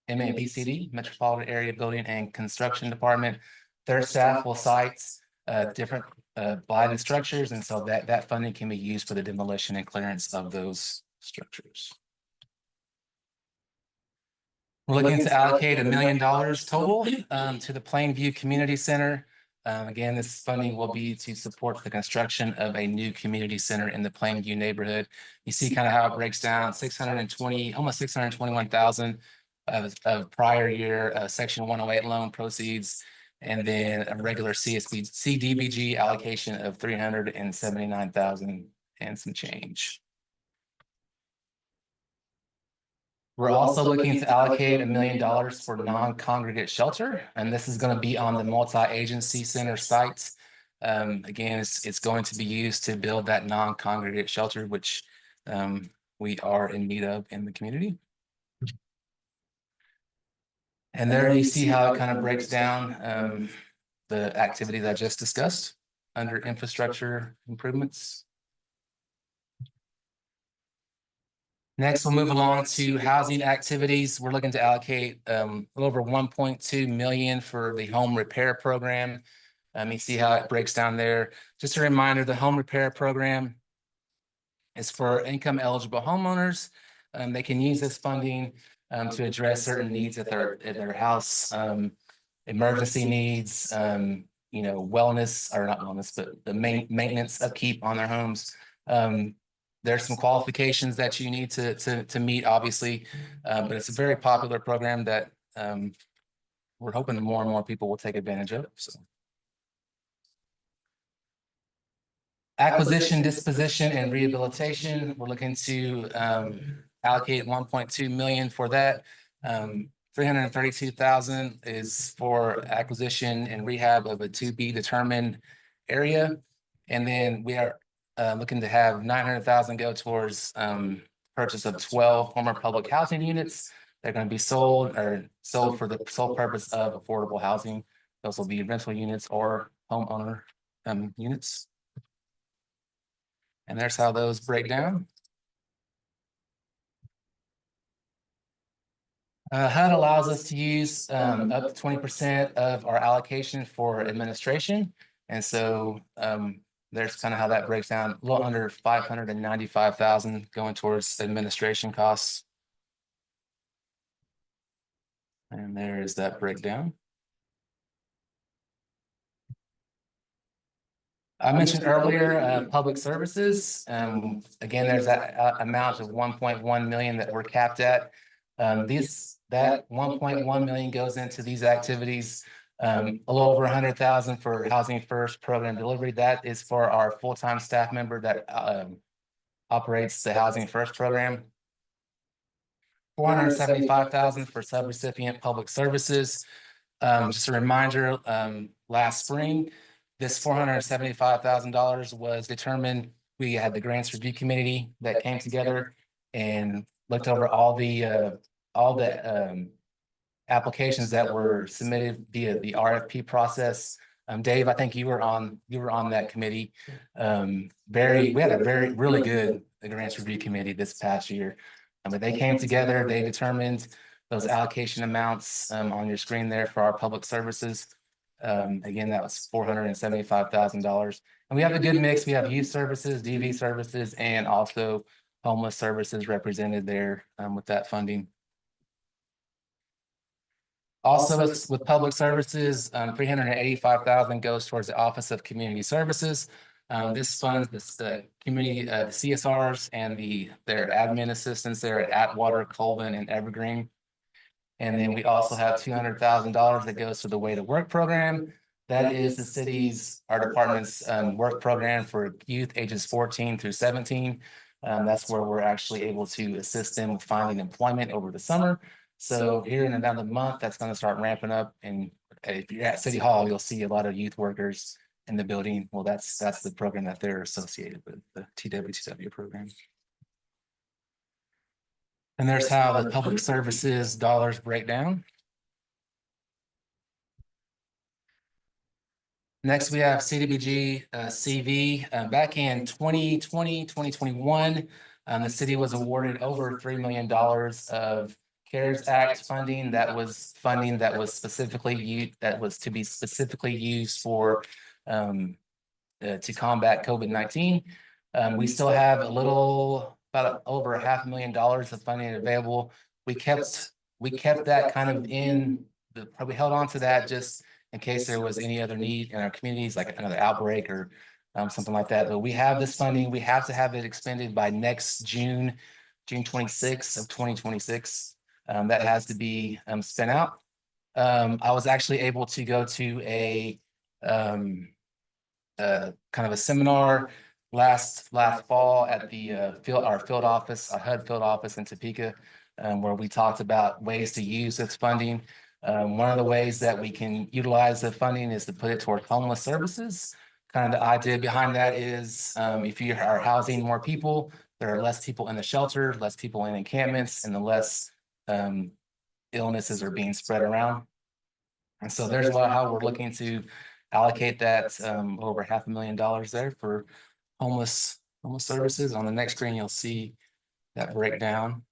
MABCD, Metropolitan Area Building and Construction Department. Their staff will site different blighted structures, and so that funding can be used for the demolition and clearance of those structures. We're looking to allocate $1 million total to the Plainview Community Center. Again, this funding will be to support the construction of a new community center in the Plainview neighborhood. You see kind of how it breaks down, 620, almost 621,000 of prior year, section 108 loan proceeds. And then a regular CDBG allocation of 379,000 and some change. We're also looking to allocate $1 million for non-congregate shelter, and this is going to be on the multi-agency center site. Again, it's going to be used to build that non-congregate shelter, which we are in need of in the community. And there you see how it kind of breaks down the activities I just discussed under infrastructure improvements. Next, we'll move along to housing activities. We're looking to allocate a little over 1.2 million for the home repair program. You see how it breaks down there. Just a reminder, the home repair program is for income eligible homeowners. They can use this funding to address certain needs at their house, emergency needs, wellness, or not wellness, but the maintenance upkeep on their homes. There's some qualifications that you need to meet, obviously, but it's a very popular program that we're hoping that more and more people will take advantage of. So, acquisition, disposition, and rehabilitation. We're looking to allocate 1.2 million for that. 332,000 is for acquisition and rehab of a to be determined area, and then we are looking to have 900,000 go towards purchase of 12 former public housing units. They're going to be sold for the sole purpose of affordable housing. Those will be rental units or homeowner units. And there's how those break down. HUD allows us to use up to 20% of our allocation for administration. And so there's kind of how that breaks down, a little under 595,000 going towards administration costs. And there is that breakdown. I mentioned earlier, public services. Again, there's that amount of 1.1 million that we're capped at. That 1.1 million goes into these activities. A little over 100,000 for Housing First program delivery. That is for our full-time staff member that operates the Housing First program. 475,000 for subrecipient public services. Just a reminder, last spring, this $475,000 was determined. We had the grants review committee that came together and looked over all the applications that were submitted via the RFP process. Dave, I think you were on that committee. We had a really good grants review committee this past year. But they came together, they determined those allocation amounts on your screen there for our public services. Again, that was $475,000. And we have a good mix. We have youth services, DV services, and also homeless services represented there with that funding. Also, with public services, 385,000 goes towards the Office of Community Services. This funds the community, the CSRs and their admin assistants there at Atwater, Colvin, and Evergreen. And then we also have $200,000 that goes to the Way to Work program. That is our department's work program for youth ages 14 through 17. That's where we're actually able to assist them with finding employment over the summer. So here in another month, that's going to start ramping up. And if you're at City Hall, you'll see a lot of youth workers in the building. Well, that's the program that they're associated with, the TWTW program. And there's how the public services dollars break down. Next, we have CDBG CV. Back in 2020, 2021, the city was awarded over $3 million of CARES Act funding. That was funding that was to be specifically used for to combat COVID-19. We still have about over $500,000 of funding available. We kept that kind of probably held on to that just in case there was any other need in our communities, like another outbreak or something like that. But we have this funding. We have to have it expended by next June 26th of 2026. That has to be spent out. I was actually able to go to a kind of a seminar last fall at the our HUD field office in Topeka, where we talked about ways to use this funding. One of the ways that we can utilize the funding is to put it toward homeless services. Kind of the idea behind that is if you are housing more people, there are less people in the shelter, less people in encampments, and the less illnesses are being spread around. And so there's how we're looking to allocate that over $500,000 there for homeless services. On the next screen, you'll see that breakdown.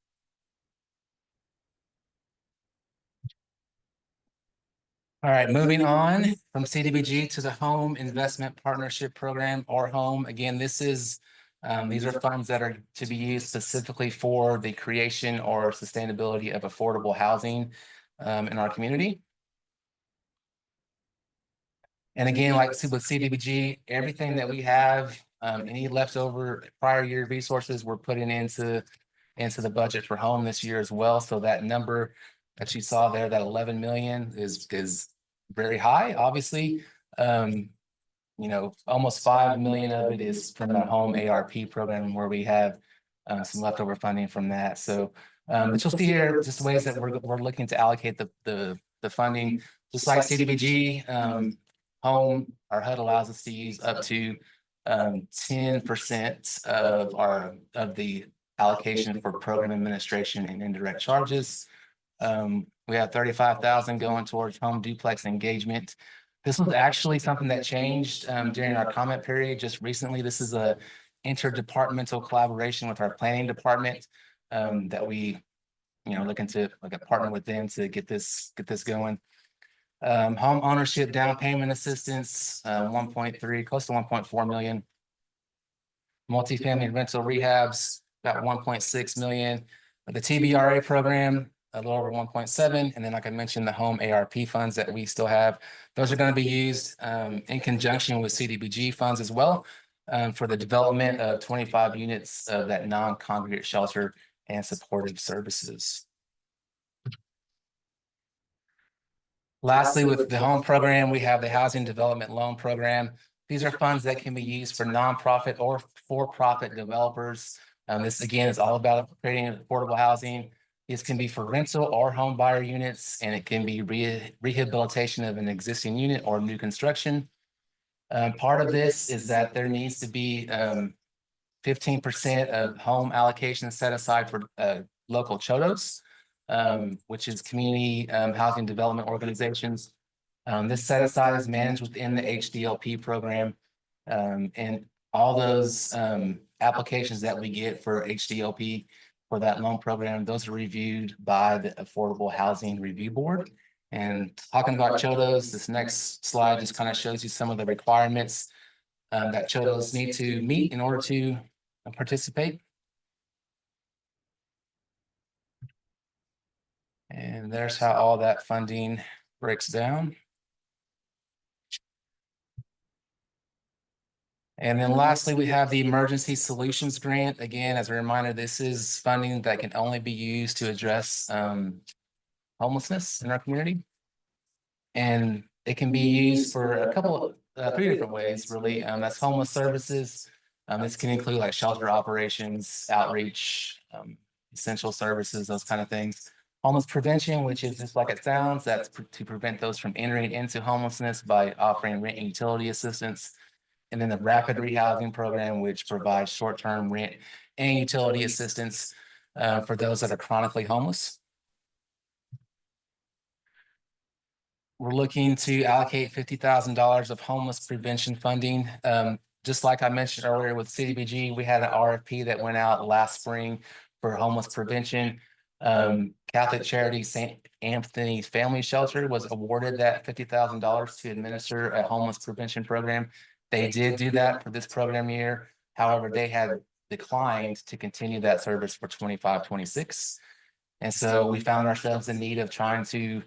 All right, moving on from CDBG to the Home Investment Partnership Program, or HOME. Again, this is these are funds that are to be used specifically for the creation or sustainability of affordable housing in our community. And again, like with CDBG, everything that we have, any leftover prior year resources, we're putting into the budget for HOME this year as well. So that number that you saw there, that 11 million is very high, obviously. You know, almost 5 million of it is from the HOME ARP program, where we have some leftover funding from that. So but you'll see here just ways that we're looking to allocate the funding, just like CDBG. HOME, our HUD allows us to use up to 10% of the allocation for program administration and indirect charges. We have 35,000 going towards home duplex engagement. This was actually something that changed during our comment period just recently. This is a interdepartmental collaboration with our planning department that we, looking to partner with them to get this going. Home ownership down payment assistance, 1.3, close to 1.4 million. Multifamily rental rehabs, about 1.6 million. The TBRA program, a little over 1.7. And then, like I mentioned, the HOME ARP funds that we still have, those are going to be used in conjunction with CDBG funds as well for the development of 25 units of that non-congregate shelter and supportive services. Lastly, with the HOME program, we have the Housing Development Loan Program. These are funds that can be used for nonprofit or for-profit developers. This, again, is all about creating affordable housing. This can be for rental or home buyer units, and it can be rehabilitation of an existing unit or new construction. Part of this is that there needs to be 15% of home allocation set aside for local CHODOs, which is community housing development organizations. This set aside is managed within the HDLP program, and all those applications that we get for HDLP for that loan program, those are reviewed by the Affordable Housing Review Board. And talking about CHODOs, this next slide just kind of shows you some of the requirements that CHODOs need to meet in order to participate. And there's how all that funding breaks down. And then lastly, we have the Emergency Solutions Grant. Again, as a reminder, this is funding that can only be used to address homelessness in our community. And it can be used for three different ways, really. That's homeless services. This can include like shelter operations, outreach, essential services, those kind of things. Homeless prevention, which is just like it sounds, that's to prevent those from entering into homelessness by offering rent and utility assistance. And then the rapid rehousing program, which provides short-term rent and utility assistance for those that are chronically homeless. We're looking to allocate $50,000 of homeless prevention funding. Just like I mentioned earlier with CDBG, we had an RFP that went out last spring for homeless prevention. Catholic Charity St. Anthony Family Shelter was awarded that $50,000 to administer a homeless prevention program. They did do that for this program year. However, they had declined to continue that service for 25-26. And so we found ourselves in need of trying to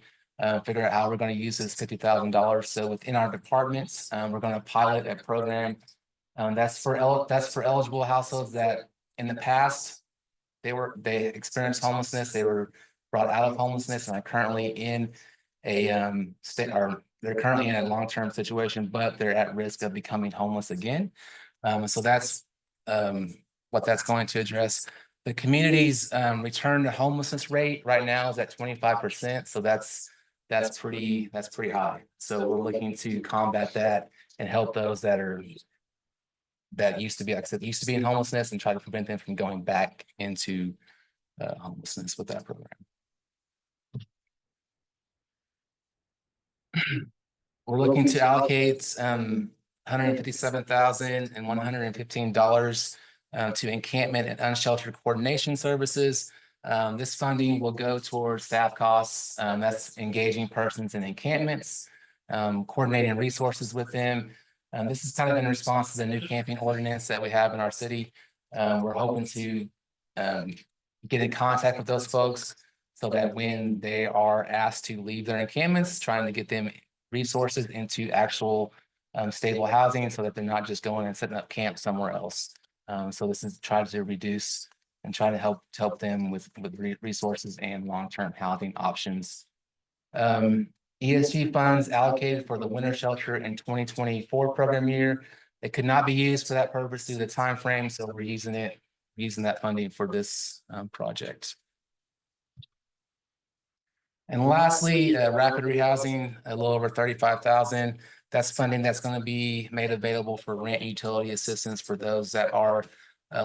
figure out how we're gonna use this $50,000. So within our departments, we're gonna pilot a program. That's for eligible households that in the past, they experienced homelessness, they were brought out of homelessness and are currently in a state, or they're currently in a long-term situation, but they're at risk of becoming homeless again. So that's what that's going to address. The community's return to homelessness rate right now is at 25%. So that's pretty high. So we're looking to combat that and help those that used to be, like I said, used to be in homelessness and try to prevent them from going back into homelessness with that program. We're looking to allocate $157,115 to encampment and unsheltered coordination services. This funding will go towards staff costs. That's engaging persons in encampments, coordinating resources with them. This is kind of in response to the new camping ordinance that we have in our city. We're hoping to get in contact with those folks so that when they are asked to leave their encampments, trying to get them resources into actual stable housing so that they're not just going and setting up camp somewhere else. So this is trying to reduce and try to help them with resources and long-term housing options. ESG funds allocated for the winter shelter in 2024 program year. It could not be used for that purpose due to the time frame, so we're using that funding for this project. And lastly, rapid rehousing, a little over 35,000. That's funding that's going to be made available for rent and utility assistance for those that are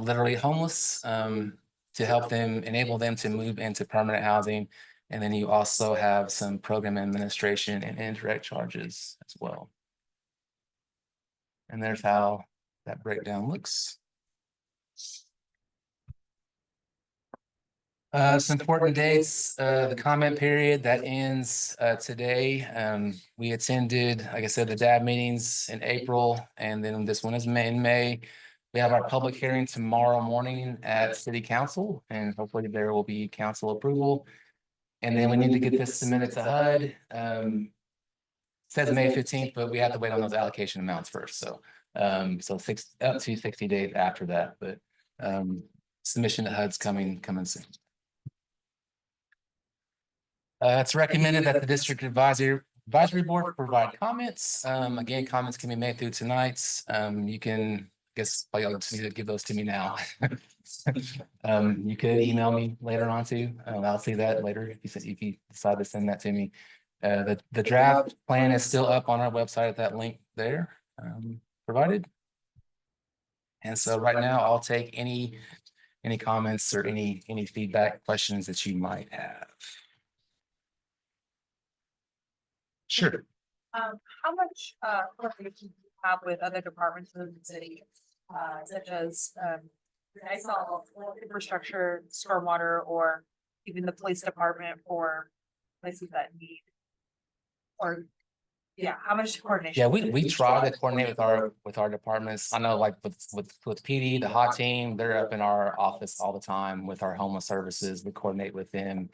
literally homeless, to help them, enable them to move into permanent housing. And then you also have some program administration and indirect charges as well. And there's how that breakdown looks. Some important dates, the comment period that ends today. We attended, like I said, the DAB meetings in April, and then this one is in May. We have our public hearing tomorrow morning at City Council, and hopefully there will be council approval. And then we need to get this submitted to HUD. Says May 15th, but we have to wait on those allocation amounts first. So up to 60 days after that, but submission to HUD's coming soon. It's recommended that the district advisory board provide comments. Again, comments can be made through tonight's. You can, I guess, I'll just need to give those to me now. You could email me later on too. I'll see that later if you decide to send that to me. The draft plan is still up on our website at that link there provided. And so right now I'll take any comments or any feedback, questions that you might have. Sure. How much collaboration do you have with other departments of the city, such as I saw infrastructure, stormwater, or even the police department for places that need, or yeah, how much coordination? Yeah, we try to coordinate with our departments. I know, like with PD, the hot team, they're up in our office all the time with our homeless services. We coordinate with them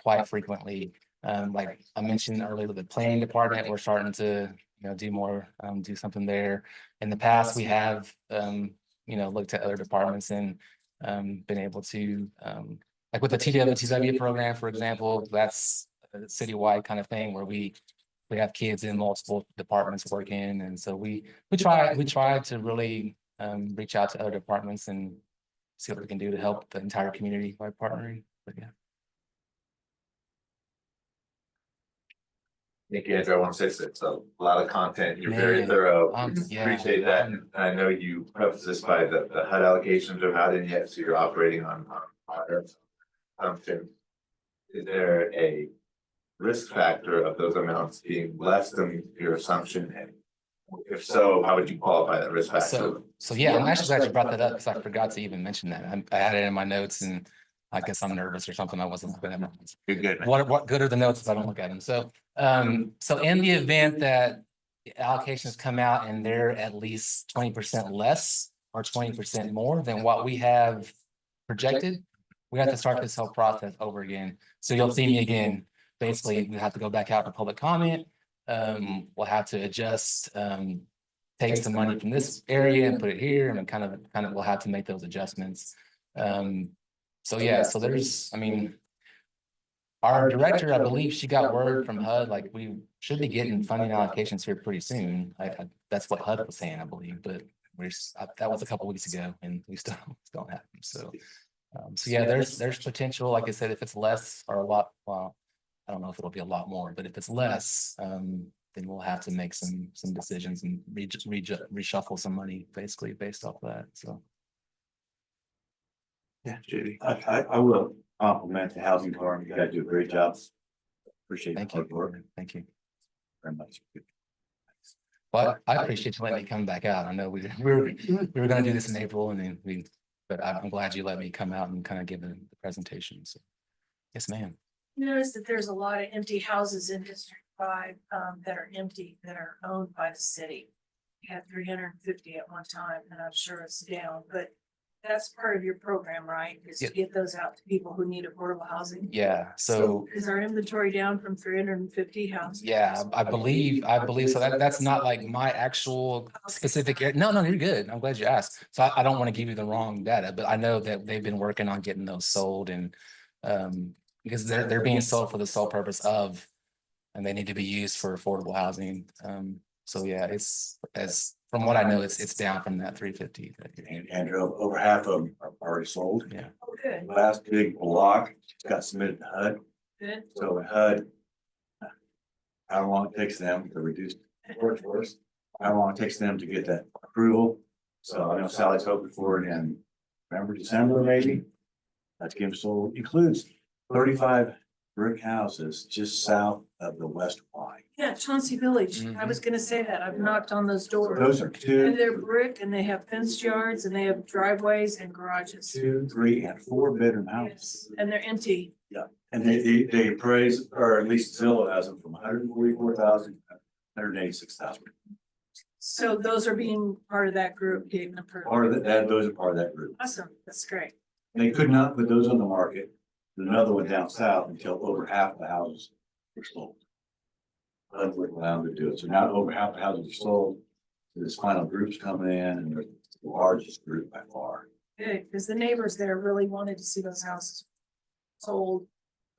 quite frequently. Like I mentioned earlier, the planning department, we're starting to do more, do something there. In the past, we have looked at other departments and been able to like with the TWTW program, for example, that's a citywide kind of thing where we have kids in multiple departments working, and so we try to really reach out to other departments and see what we can do to help the entire community by partnering. But yeah. Thank you, Andrew. I want to say it's a lot of content. You're very thorough. Yeah. Appreciate that. And I know you preface this by the HUD allocations are not in yet, so you're operating on assumption. Is there a risk factor of those amounts being less than your assumption? And if so, how would you qualify that risk factor? So yeah, I'm actually glad you brought that up because I forgot to even mention that. I had it in my notes and I guess I'm nervous or something. I wasn't looking at my notes. You're good. What good are the notes if I don't look at them? So in the event that allocations come out and they're at least 20% less or 20% more than what we have projected, we have to start this whole process over again. So you'll see me again basically we have to go back out to public comment. We'll have to adjust, take some money from this area and put it here and kind of we'll have to make those adjustments. So yeah, so there's, I mean, our director, I believe she got word from HUD, like we should be getting funding allocations here pretty soon. That's what HUD was saying, I believe, but that was a couple weeks ago and we still don't have them. So, so yeah, there's potential, like I said, if it's less or a lot, well, I don't know if it'll be a lot more, but if it's less, then we'll have to make some decisions and reshuffle some money basically based off that. So. Yeah, JD. I will compliment the housing department. You guys do a great job. Appreciate the Thank hard you. work Thank you. very much. Well, I appreciate you letting me come back out. I know we were gonna do this in April and then but I'm glad you let me come out and kind of give the presentation. So, yes, ma'am. Notice that there's a lot of empty houses in District 5 that are empty, that are owned by the city. We had 350 at one time, and I'm sure it's down, but that's part of your program, right? Is to get those out to people who need affordable housing. Yeah, so Is our inventory down from 350 houses? yeah, I believe so. That's not like my actual specific. No, you're good. I'm glad you asked. So I don't want to give you the wrong data, but I know that they've been working on getting those sold and because they're being sold for the sole purpose of, and they need to be used for affordable housing. So yeah, it's from what I know, it's down from that 350. And Andrew, over half of them are already sold. Yeah. Oh, good, Last big block got submitted to HUD. good. So HUD, how long it takes them to reduce workforce, how long it takes them to get that approval. So I know Sally's hoping for it in November, December, maybe. That's getting sold, includes 35 brick houses just south of the West Y. Yeah, Chauncey Village. I was gonna say that. I've knocked on those doors. Those are And two, they're brick and they have fenced yards and they have driveways and garages. 2, 3, and 4 bedroom houses. Yes, and they're empty. And they appraise, or at least Zillow has them from 144,000 to 186,000. So those are being part of that group getting approved. Part of that, those are part of that group. Awesome, that's great. They could not put those on the market, another one down south until over half the houses were sold. HUD wouldn't allow them to do it. So now over half the houses are sold. This final group's coming in and they're the largest group by far. Good, because the neighbors there really wanted to see those houses sold,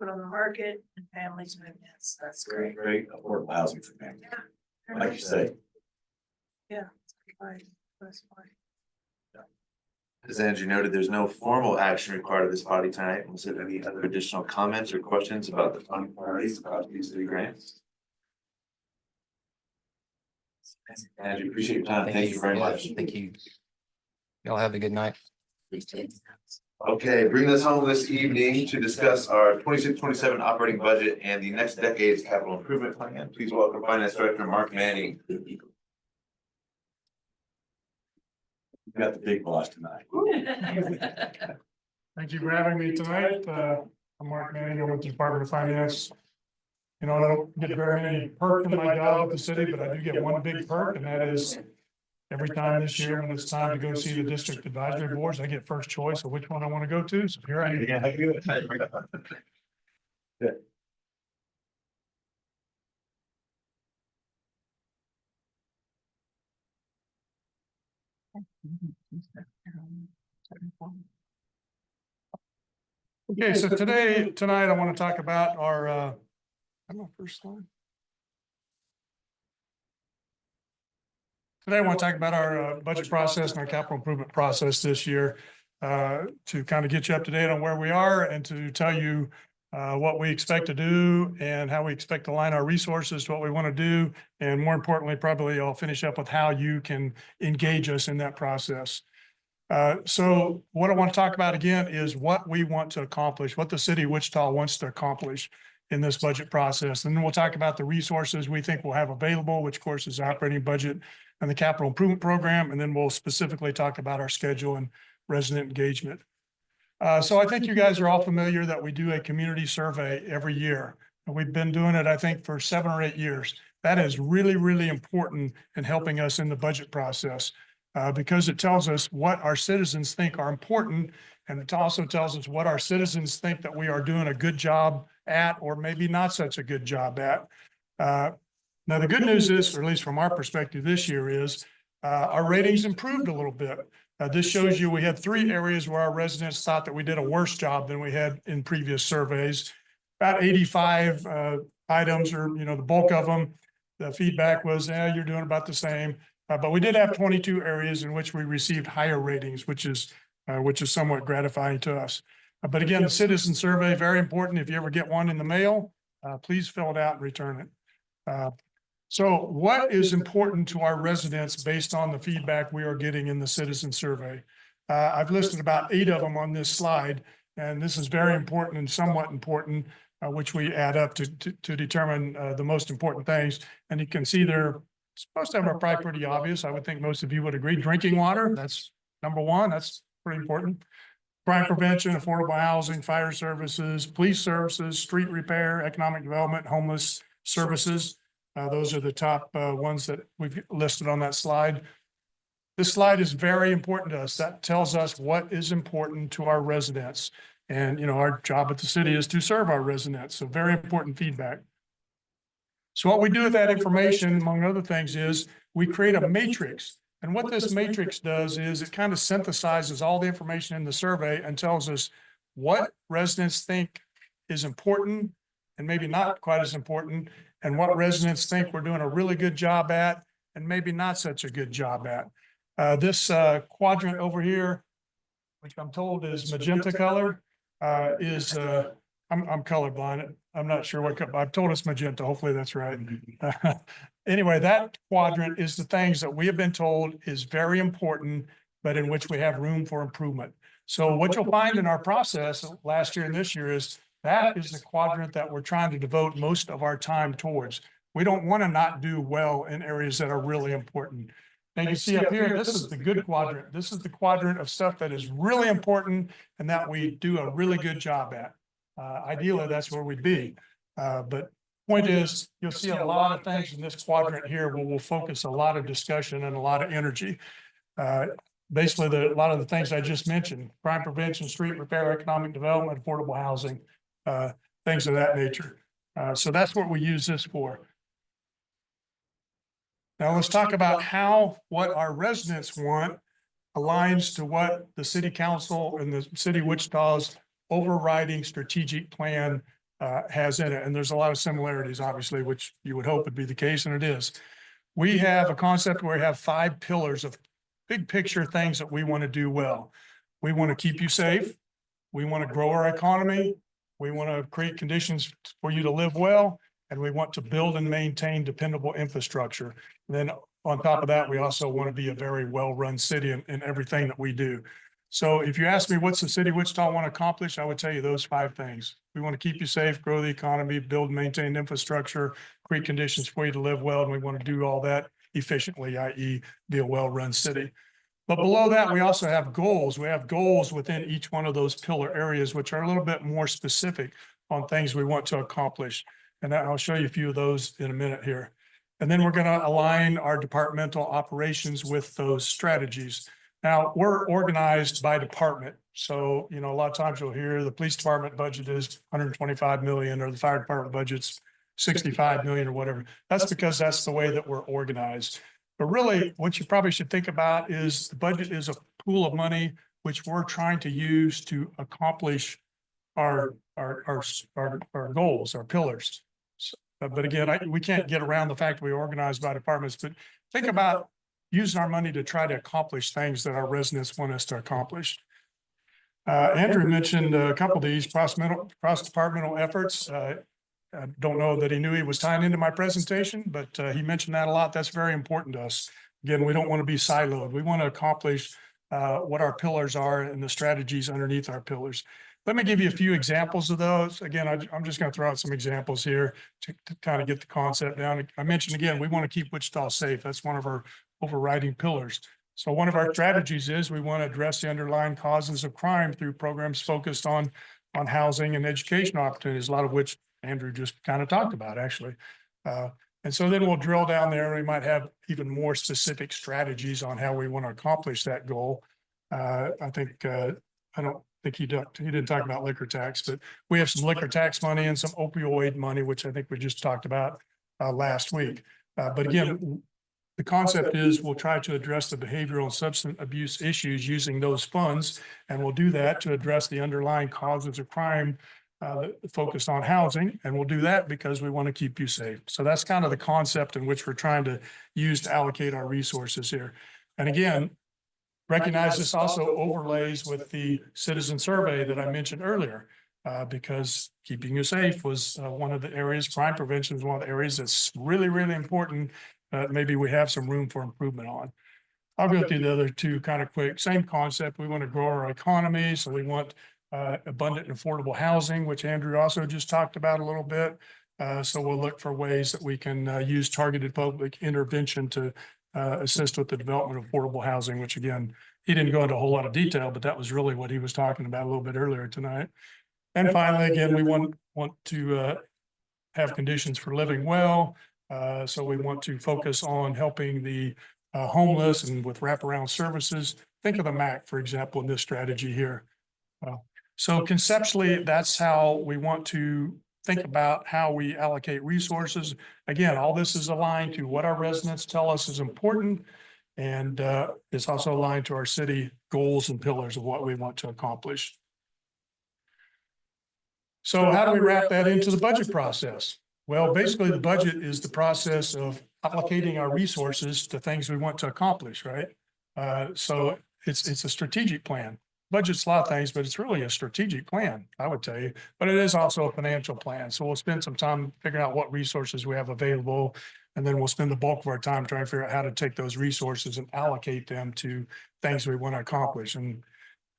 put on the market and families move in. So that's great. Great affordable housing for families. Like you say, Yeah. Fine, that's fine. As Andrew noted, there's no formal action required of this body tonight. Was there any other additional comments or questions about the funding priorities across these 3 grants? Andrew, appreciate your time. Thank you very Yeah, much. Thank you. Y'all have a good night. Okay, bringing us home this evening to discuss our 26-27 operating budget and the next decade's capital improvement plan. Please welcome Finance Director Mark Manning. you got the big boss tonight. Thank you for having me tonight. I'm Mark Manning, I'm with the Department of Finance. You know, I don't get very many perks in my job at the city, but I do get one big perk, and that is every time this year, when it's time to go see the district advisory boards, I get first choice of which one I want to go to. So here I am. Yeah, good. Good. Okay, so tonight I want to talk about our, I'm on first slide. Today I want to talk about our budget process and our capital improvement process this year. To kind of get you up to date on where we are and to tell you what we expect to do and how we expect to align our resources to what we want to do. And more importantly, probably I'll finish up with how you can engage us in that process. So what I want to talk about again is what we want to accomplish, what the city of Wichita wants to accomplish in this budget process. And then we'll talk about the resources we think we'll have available, which of course is the operating budget and the capital improvement program. And then we'll specifically talk about our schedule and resident engagement. So I think you guys are all familiar that we do a community survey every year. And we've been doing it, I think, for 7 or 8 years. That is really, really important in helping us in the budget process because it tells us what our citizens think are important And it also tells us what our citizens think that we are doing a good job at, or maybe not such a good job at. Now, the good news is, or at least from our perspective this year, is our ratings improved a little bit. This shows you we had 3 areas where our residents thought that we did a worse job than we had in previous surveys. About 85 items, or, you know, the bulk of them, the feedback was, yeah, you're doing about the same. But we did have 22 areas in which we received higher ratings, which is somewhat gratifying to us. But again, the citizen survey, very important. If you ever get one in the mail, please fill it out and return it. So what is important to our residents based on the feedback we are getting in the citizen survey? I've listed about 8 of them on this slide, and this is very important and somewhat important, which we add up to determine the most important things. And you can see they're supposed to have are probably pretty obvious. I would think most of you would agree. Drinking water, that's number 1. That's pretty important. Crime prevention, affordable housing, fire services, police services, street repair, economic development, homeless services. Those are the top ones that we've listed on that slide. This slide is very important to us. That tells us what is important to our residents. And, you know, our job at the city is to serve our residents. So very important feedback. So what we do with that information, among other things, is we create a matrix. And what this matrix does is it kind of synthesizes all the information in the survey and tells us what residents think is important and maybe not quite as important, and what residents think we're doing a really good job at and maybe not such a good job at. This quadrant over here, which I'm told is magenta color, is I'm colorblind. I'm not sure what, I've told it's magenta. Hopefully that's right. Anyway, that quadrant is the things that we have been told is very important, but in which we have room for improvement. So what you'll find in our process last year and this year is that is the quadrant that we're trying to devote most of our time towards. We don't want to not do well in areas that are really important. Now you see up here, this is the good quadrant. This is the quadrant of stuff that is really important and that we do a really good job at. Ideally, that's where we'd be. But point is, you'll see a lot of things in this quadrant here where we'll focus a lot of discussion and a lot of energy. Basically, a lot of the things I just mentioned: crime prevention, street repair, economic development, affordable housing, things of that nature. So that's what we use this for. Now let's talk about how what our residents want aligns to what the city council and the city of Wichita's overriding strategic plan has in it. And there's a lot of similarities, obviously, which you would hope would be the case, and it is. We have a concept where we have 5 pillars of big picture things that we want to do well. We want to keep you safe. We want to grow our economy. We want to create conditions for you to live well. And we want to build and maintain dependable infrastructure. And then on top of that, we also want to be a very well-run city in everything that we do. So if you ask me what's the city of Wichita want to accomplish, I would tell you those 5 things. We want to keep you safe, grow the economy, build and maintain infrastructure, create conditions for you to live well, and we want to do all that efficiently, i.e. be a well-run city. But below that, we also have goals. We have goals within each one of those pillar areas, which are a little bit more specific on things we want to accomplish. And I'll show you a few of those in a minute here. And then we're going to align our departmental operations with those strategies. Now, we're organized by department. So, you know, a lot of times you'll hear the police department budget is 125 million or the fire department budget's 65 million or whatever. That's because that's the way that we're organized. But really, what you probably should think about is the budget is a pool of money which we're trying to use to accomplish our goals, our pillars. So, but again, we can't get around the fact we organize by departments, but think about using our money to try to accomplish things that our residents want us to accomplish. Andrew mentioned a couple of these cross-departmental efforts. I don't know that he knew he was tying into my presentation, but he mentioned that a lot. That's very important to us. Again, we don't want to be siloed. We want to accomplish what our pillars are and the strategies underneath our pillars. Let me give you a few examples of those. Again, I'm just going to throw out some examples here to kind of get the concept down. I mentioned again, we want to keep Wichita safe. That's one of our overriding pillars. So one of our strategies is we want to address the underlying causes of crime through programs focused on housing and education opportunities, a lot of which Andrew just kind of talked about, actually. And so then we'll drill down there. We might have even more specific strategies on how we want to accomplish that goal. I don't think think he didn't talk about liquor tax, but we have some liquor tax money and some opioid money, which I think we just talked about last week. But again, the concept is we'll try to address the behavioral and substance abuse issues using those funds. And we'll do that to address the underlying causes of crime focused on housing. And we'll do that because we want to keep you safe. So that's kind of the concept in which we're trying to use to allocate our resources here. And again, recognize this also overlays with the citizen survey that I mentioned earlier. Because keeping you safe was one of the areas, crime prevention is one of the areas that's really, really important. Maybe we have some room for improvement on. I'll go through the other two kind of quick. Same concept. We want to grow our economy. So we want abundant and affordable housing, which Andrew also just talked about a little bit. So we'll look for ways that we can use targeted public intervention to assist with the development of affordable housing, which again, he didn't go into a whole lot of detail, but that was really what he was talking about a little bit earlier tonight. And finally, again, we want to have conditions for living well. So we want to focus on helping the homeless and with wraparound services. Think of the MAC, for example, in this strategy here. So conceptually, that's how we want to think about how we allocate resources. Again, all this is aligned to what our residents tell us is important. And it's also aligned to our city goals and pillars of what we want to accomplish. So how do we wrap that into the budget process? Well, basically, the budget is the process of allocating our resources to things we want to accomplish, right? So it's a strategic plan. Budget's a lot of things, but it's really a strategic plan, I would tell you. But it is also a financial plan. So we'll spend some time figuring out what resources we have available. And then we'll spend the bulk of our time trying to figure out how to take those resources and allocate them to things we want to accomplish. And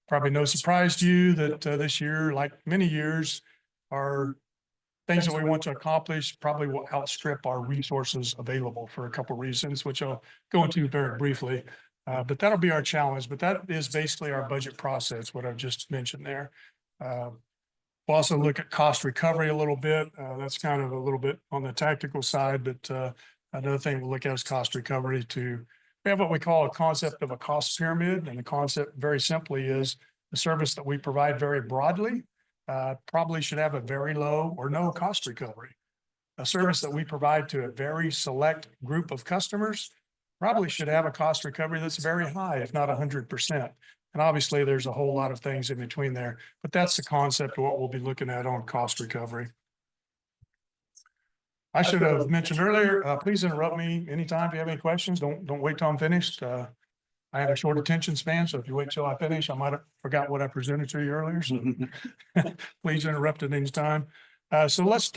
probably no surprise to you that this year, like many years, our things that we want to accomplish probably will outstrip our resources available for a couple of reasons, which I'll go into very briefly. But that'll be our challenge. But that is basically our budget process, what I've just mentioned there. We'll also look at cost recovery a little bit. That's kind of a little bit on the tactical side, but another thing we'll look at is cost recovery to, we have what we call a concept of a cost pyramid. And the concept very simply is the service that we provide very broadly probably should have a very low or no cost recovery. A service that we provide to a very select group of customers probably should have a cost recovery that's very high, if not 100%. And obviously there's a whole lot of things in between there, but that's the concept of what we'll be looking at on cost recovery. I should have mentioned earlier, please interrupt me anytime if you have any questions. Don't wait till I'm finished. I have a short attention span, so if you wait till I finish, I might have forgot what I presented to you earlier. So please interrupt at any time. So let's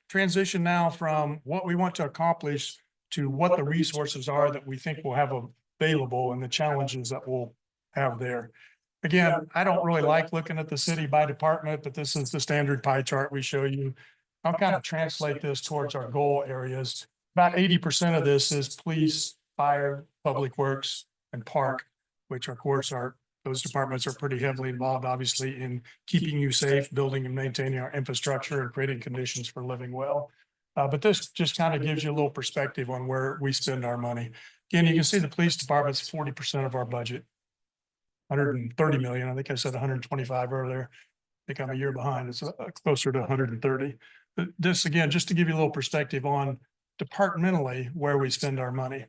transition now from what we want to accomplish to what the resources are that we think we'll have available and the challenges that we'll have there. Again, I don't really like looking at the city by department, but this is the standard pie chart we show you. I'll kind of translate this towards our goal areas. About 80% of this is police, fire, public works, and park, which of course those departments are pretty heavily involved, obviously, in keeping you safe, building and maintaining our infrastructure and creating conditions for living well. But this just kind of gives you a little perspective on where we spend our money. Again, you can see the police department's 40% of our budget, 130 million. I think I said 125 earlier. I think I'm a year behind. It's closer to 130. But this, again, just to give you a little perspective on departmentally where we spend our money.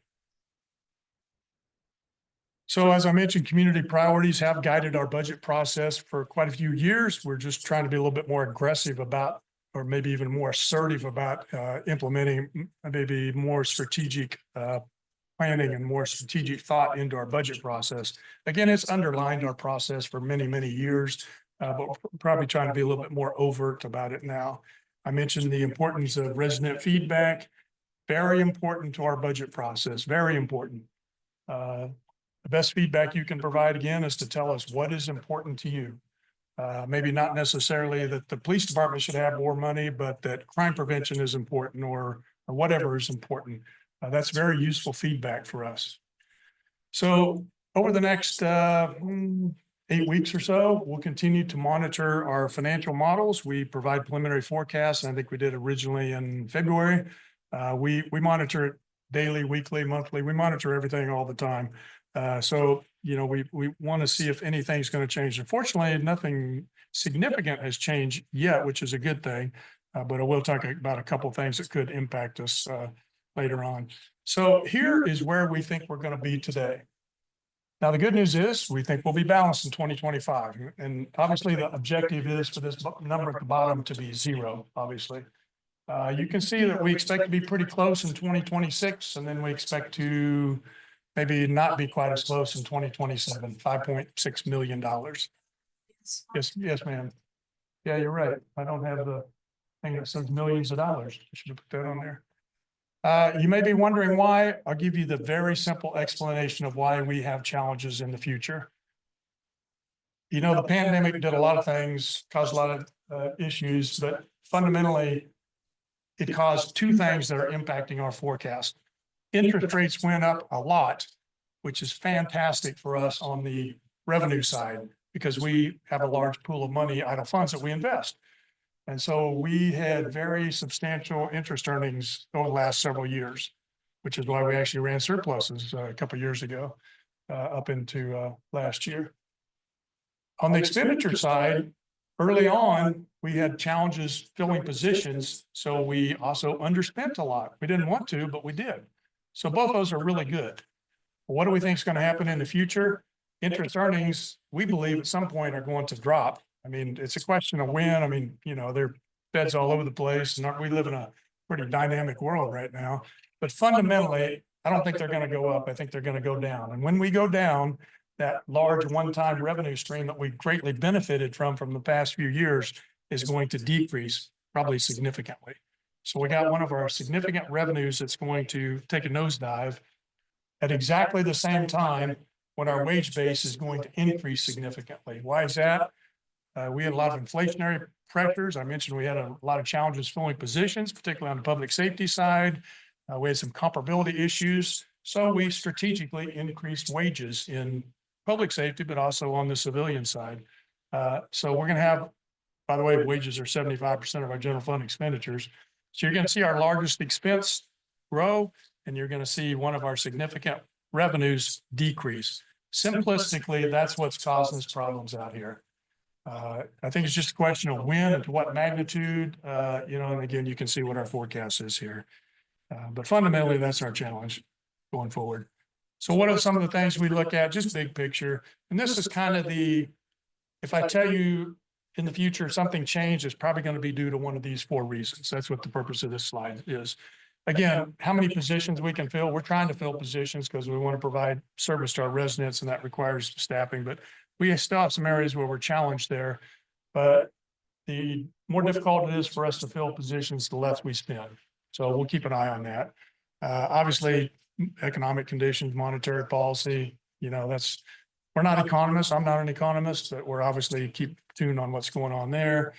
So as I mentioned, community priorities have guided our budget process for quite a few years. We're just trying to be a little bit more aggressive about, or maybe even more assertive about implementing maybe more strategic planning and more strategic thought into our budget process. Again, it's underlined our process for many, many years, but we're probably trying to be a little bit more overt about it now. I mentioned the importance of resident feedback, very important to our budget process, very important. The best feedback you can provide, again, is to tell us what is important to you. Maybe not necessarily that the police department should have more money, but that crime prevention is important or whatever is important. That's very useful feedback for us. So over the next 8 weeks or so, we'll continue to monitor our financial models. We provide preliminary forecasts. I think we did originally in February. We monitor it daily, weekly, monthly. We monitor everything all the time. So, you know, we want to see if anything's going to change. Unfortunately, nothing significant has changed yet, which is a good thing. But I will talk about a couple of things that could impact us later on. So here is where we think we're going to be today. Now, the good news is we think we'll be balanced in 2025. And obviously the objective is for this number at the bottom to be zero, obviously. You can see that we expect to be pretty close in 2026, and then we expect to maybe not be quite as close in 2027, $5.6 million. Yes, ma'am. Yeah, you're right. I don't have the thing that says millions of dollars. I should have put that on there. You may be wondering why. I'll give you the very simple explanation of why we have challenges in the future. You know, the pandemic did a lot of things, caused a lot of issues, but fundamentally, it caused two things that are impacting our forecast. Interest rates went up a lot, which is fantastic for us on the revenue side because we have a large pool of money, idle funds that we invest. And so we had very substantial interest earnings over the last several years, which is why we actually ran surpluses a couple of years ago, up into last year. On the expenditure side, early on, we had challenges filling positions, so we also underspent a lot. We didn't want to, but we did. So both those are really good. What do we think is going to happen in the future? Interest earnings, we believe at some point are going to drop. I mean, it's a question of when. I mean, you know, there are beds all over the place, and we live in a pretty dynamic world right now. But fundamentally, I don't think they're going to go up. I think they're going to go down. And when we go down, that large one-time revenue stream that we greatly benefited from the past few years is going to decrease probably significantly. So we got one of our significant revenues that's going to take a nosedive at exactly the same time when our wage base is going to increase significantly. Why is that? We had a lot of inflationary pressures. I mentioned we had a lot of challenges filling positions, particularly on the public safety side. We had some comparability issues. So we strategically increased wages in public safety, but also on the civilian side. So we're going to have, by the way, wages are 75% of our general fund expenditures. So you're going to see our largest expense grow, and you're going to see one of our significant revenues decrease. Simplistically, that's what's causing us problems out here. I think it's just a question of when and to what magnitude, you know, and again, you can see what our forecast is here. But fundamentally, that's our challenge going forward. So what are some of the things we look at, just big picture? And this is kind of if I tell you in the future something changed, it's probably going to be due to one of these four reasons. That's what the purpose of this slide is. Again, how many positions we can fill? We're trying to fill positions because we want to provide service to our residents, and that requires staffing. But we still have some areas where we're challenged there. But the more difficult it is for us to fill positions, the less we spend. So we'll keep an eye on that. Obviously, economic conditions, monetary policy, you know, we're not economists. I'm not an economist, but we're obviously keep tuned on what's going on there.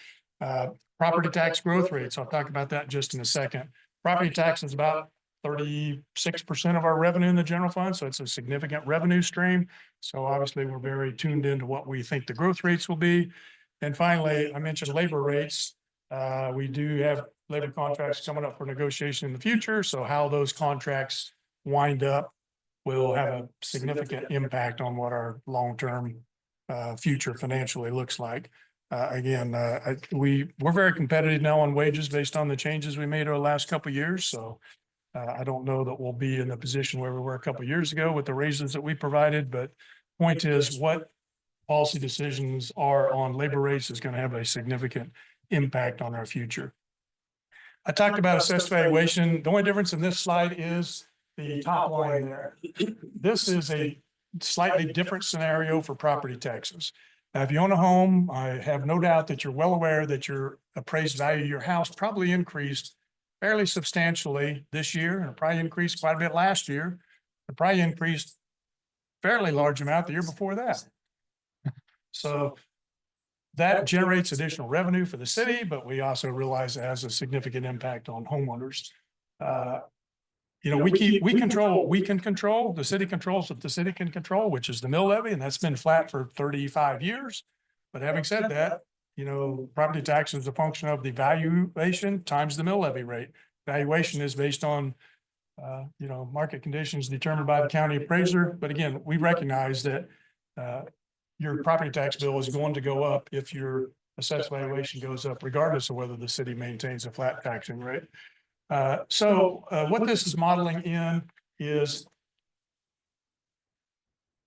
Property tax growth rates. I'll talk about that just in a second. Property tax is about 36% of our revenue in the general fund. So it's a significant revenue stream. So obviously we're very tuned into what we think the growth rates will be. And finally, I mentioned labor rates. We do have labor contracts coming up for negotiation in the future. So how those contracts wind up will have a significant impact on what our long-term future financially looks like. Again, we're very competitive now on wages based on the changes we made over the last couple of years. So I don't know that we'll be in the position where we were a couple of years ago with the raises that we provided, but point is what policy decisions are on labor rates is going to have a significant impact on our future. I talked about assessed valuation. The only difference in this slide is the top line there. This is a slightly different scenario for property taxes. Now, if you own a home, I have no doubt that you're well aware that your appraised value of your house probably increased fairly substantially this year, and probably increased quite a bit last year. It probably increased fairly large amount the year before that. So that generates additional revenue for the city, but we also realize it has a significant impact on homeowners. You know, we control what we can control. The city controls what the city can control, which is the mill levy, and that's been flat for 35 years. But having said that, you know, property tax is a function of the valuation times the mill levy rate. Valuation is based on market conditions determined by the county appraiser. But again, we recognize that your property tax bill is going to go up if your assessed valuation goes up, regardless of whether the city maintains a flat taxing rate. So what this is modeling in is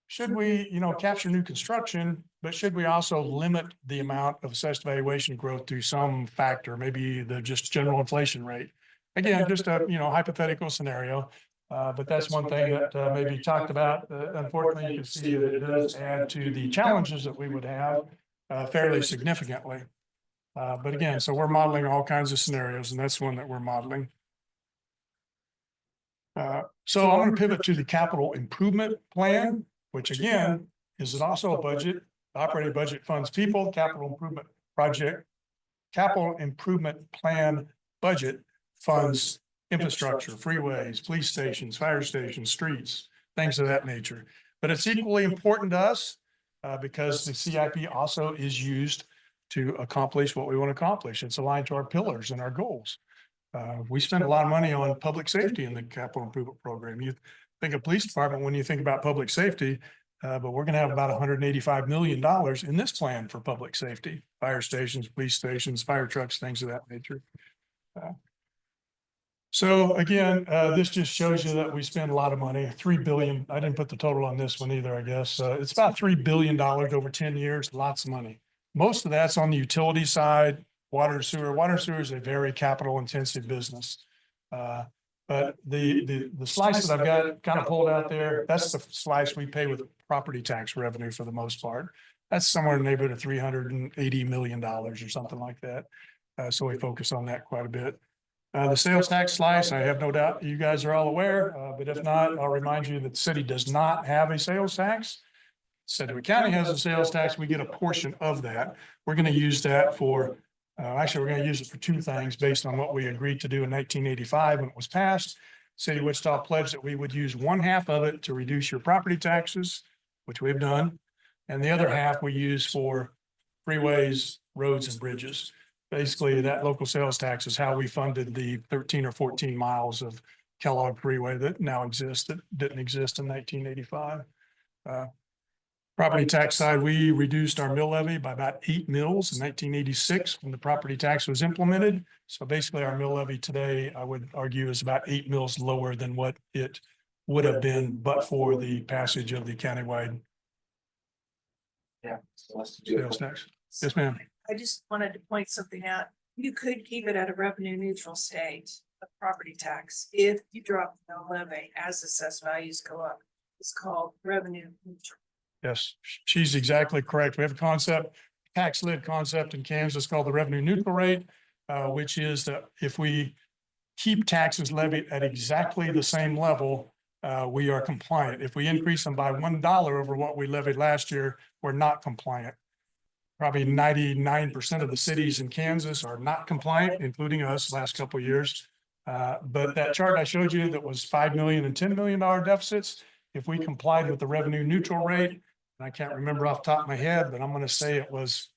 should we, capture new construction, but should we also limit the amount of assessed valuation growth to some factor, maybe the just general inflation rate? Again, just a, hypothetical scenario. But that's one thing that may be talked about. Unfortunately, you can see that it does add to the challenges that we would have fairly significantly. But again, so we're modeling all kinds of scenarios, and that's one that we're modeling. So I'm going to pivot to the capital improvement plan, which again, is it also a budget? The operating budget funds people, capital improvement plan budget funds infrastructure, freeways, police stations, fire stations, streets, things of that nature. But it's equally important to us because the CIP also is used to accomplish what we want to accomplish. It's aligned to our pillars and our goals. We spend a lot of money on public safety in the capital improvement program. You think of police department when you think about public safety, but we're going to have about $185 million in this plan for public safety, fire stations, police stations, fire trucks, things of that nature. So again, this just shows you that we spend a lot of money, $3 billion. I didn't put the total on this one either, I guess. It's about $3 billion over 10 years, lots of money. Most of that's on the utility side, water and sewer. Water and sewer is a very capital intensive business. But the slice that I've got kind of pulled out there, that's the slice we pay with property tax revenue for the most part. That's somewhere in the neighborhood of $380 million or something like that. So we focus on that quite a bit. The sales tax slice, I have no doubt you guys are all aware, but if not, I'll remind you that the city does not have a sales tax. Sedgwick County has a sales tax. We get a portion of that. We're going to use that for, actually, we're going to use it for two things based on what we agreed to do in 1985 when it was passed. City of Wichita pledged that we would use one half of it to reduce your property taxes, which we've done. And the other half we use for freeways, roads, and bridges. Basically, that local sales tax is how we funded the 13 or 14 miles of Kellogg Freeway that now exists, that didn't exist in 1985. Property tax side, we reduced our mill levy by about 8 mills in 1986 when the property tax was implemented. So basically, our mill levy today, I would argue, is about 8 mills lower than what it would have been but for the passage of the countywide sales tax. Yes, ma'am. I just wanted to point something out. You could keep it at a revenue neutral state of property tax if you drop the mill levy as assessed values go up. It's called revenue neutral. Yes, she's exactly correct. We have a concept, tax lid concept in Kansas called the revenue neutral rate, which is that if we keep taxes levied at exactly the same level, we are compliant. If we increase them by $1 over what we levied last year, we're not compliant. Probably 99% of the cities in Kansas are not compliant, including us last couple of years. But that chart I showed you that was $5 million and $10 million deficits, if we complied with the revenue neutral rate, and I can't remember off the top of my head, but I'm going to say it was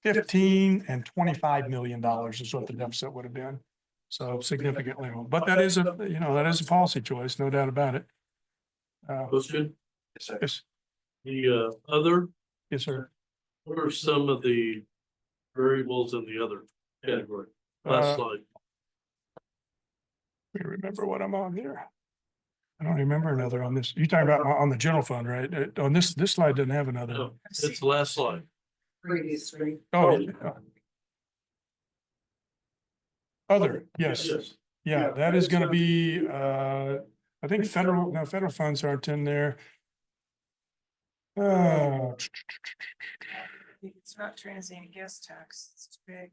$15 and $25 million is what the deficit would have been. So significantly more. But that is a policy choice, no doubt about it. Question? Yes, The other, yes, sir. what are some of the variables in the other category? Last slide. I remember what I'm on here. I don't remember another on this. You're talking about on the general fund, right? On this slide doesn't have another. No, it's the last slide. Previously. Oh, yeah. Other, yes. Yeah, that is gonna be, I think federal funds aren't in there. It's not transient guest tax. It's big.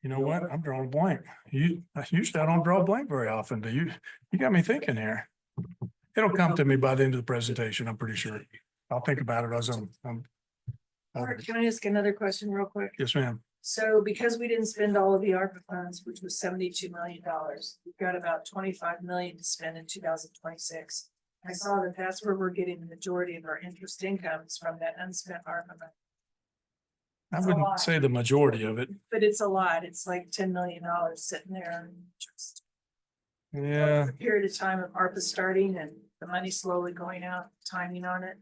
You know what? I'm drawing a blank. Usually I don't draw a blank very often, do you? You got me thinking here. It'll come to me by the end of the presentation, I'm pretty sure. I'll think about it as I'm. Mark, can I ask another question real quick? Yes, ma'am. So because we didn't spend all of the ARPA funds, which was $72 million, we've got about 25 million to spend in 2026. I saw that that's where we're getting the majority of our interest income is from that unspent ARPA money. I wouldn't say the majority of it. But it's a lot. It's like $10 million sitting there in interest. Yeah, Period of time of ARPA starting and the money slowly going out, timing on it.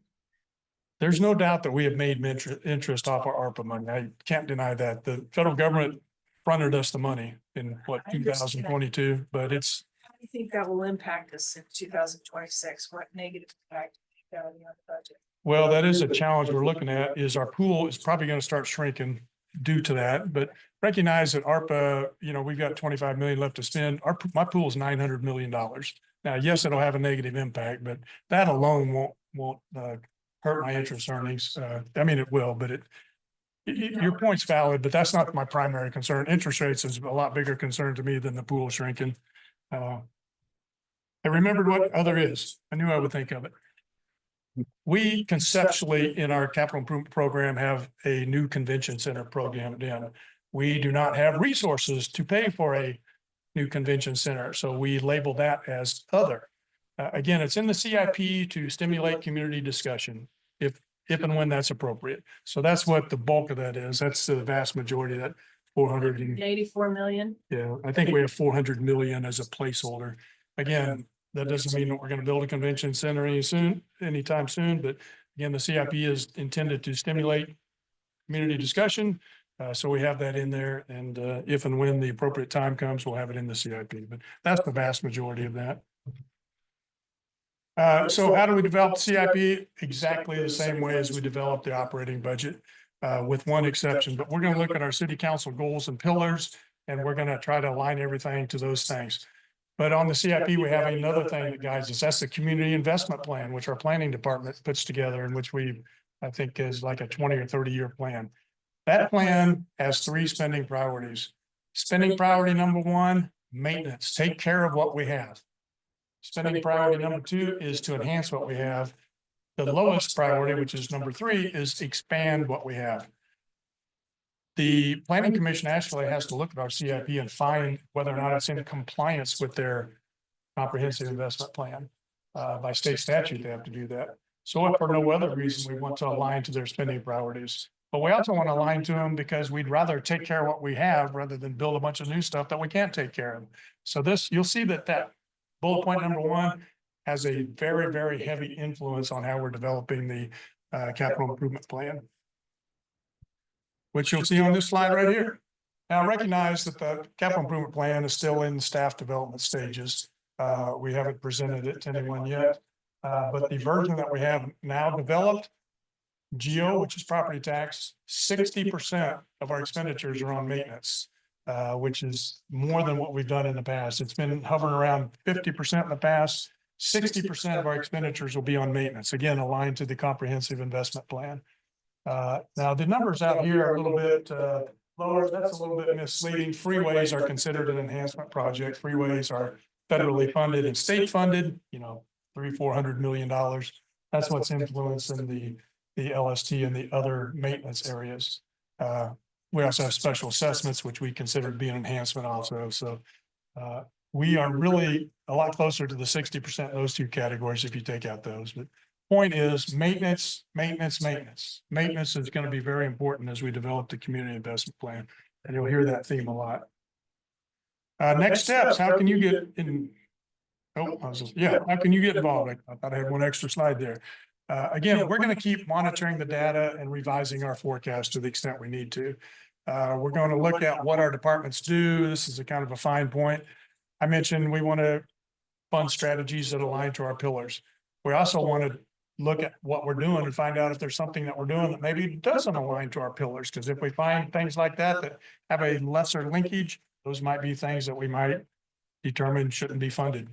there's no doubt that we have made interest off our ARPA money. I can't deny that. The federal government fronted us the money in what, I understand. 2022, but it's, How do you think that will impact us in 2026? What negative impact on the budget? well, that is a challenge we're looking at, is our pool is probably going to start shrinking due to that, but recognize that ARPA, we've got 25 million left to spend. My pool is $900 million. Now, yes, it'll have a negative impact, but that alone won't hurt my interest earnings. I mean, it will, but your point's valid, but that's not my primary concern. Interest rates is a lot bigger concern to me than the pool shrinking. I remembered what other is. I knew I would think of it. We conceptually, in our capital improvement program, have a new convention center programmed in. We do not have resources to pay for a new convention center, so we label that as other. Again, it's in the CIP to stimulate community discussion, if and when that's appropriate. So that's what the bulk of that is. That's the vast majority of that 84 million. yeah, I think we have 400 million as a placeholder. Again, that doesn't mean that we're going to build a convention center anytime soon, but again, the CIP is intended to stimulate community discussion. So we have that in there, and if and when the appropriate time comes, we'll have it in the CIP, but that's the vast majority of that. So how do we develop CIP? Exactly the same way as we develop the operating budget, with one exception, but we're going to look at our city council goals and pillars, and we're going to try to align everything to those things. But on the CIP, we have another thing that guides us. That's the community investment plan, which our planning department puts together, and which I think is like a 20 or 30-year plan. That plan has 3 spending priorities. Spending priority number 1, maintenance, take care of what we have. Spending priority number 2 is to enhance what we have. The lowest priority, which is number 3, is expand what we have. The planning commission actually has to look at our CIP and find whether or not it's in compliance with their comprehensive investment plan. By state statute, they have to do that. So if for no other reason, we want to align to their spending priorities. But we also want to align to them because we'd rather take care of what we have rather than build a bunch of new stuff that we can't take care of. So you'll see that bullet point number 1 has a very, very heavy influence on how we're developing the capital improvement plan, which you'll see on this slide right here. Now, recognize that the capital improvement plan is still in staff development stages. We haven't presented it to anyone yet, but the version that we have now developed, GEO, which is property tax, 60% of our expenditures are on maintenance, which is more than what we've done in the past. It's been hovering around 50% in the past. 60% of our expenditures will be on maintenance, again, aligned to the comprehensive investment plan. Now, the numbers out here are a little bit lower. That's a little bit misleading. Freeways are considered an enhancement project. Freeways are federally funded and state funded, $300-400 million. That's what's influencing the LST and the other maintenance areas. We also have special assessments, which we consider to be an enhancement also. So we are really a lot closer to the 60% in those 2 categories if you take out those. But point is maintenance. Maintenance is going to be very important as we develop the community investment plan. And you'll hear that theme a lot. Next steps, how can you get in? How can you get involved? I thought I had one extra slide there. Again, we're going to keep monitoring the data and revising our forecast to the extent we need to. We're going to look at what our departments do. This is a kind of a fine point. I mentioned we want to fund strategies that align to our pillars. We also want to look at what we're doing and find out if there's something that we're doing that maybe doesn't align to our pillars. Because if we find things like that have a lesser linkage, those might be things that we might determine shouldn't be funded.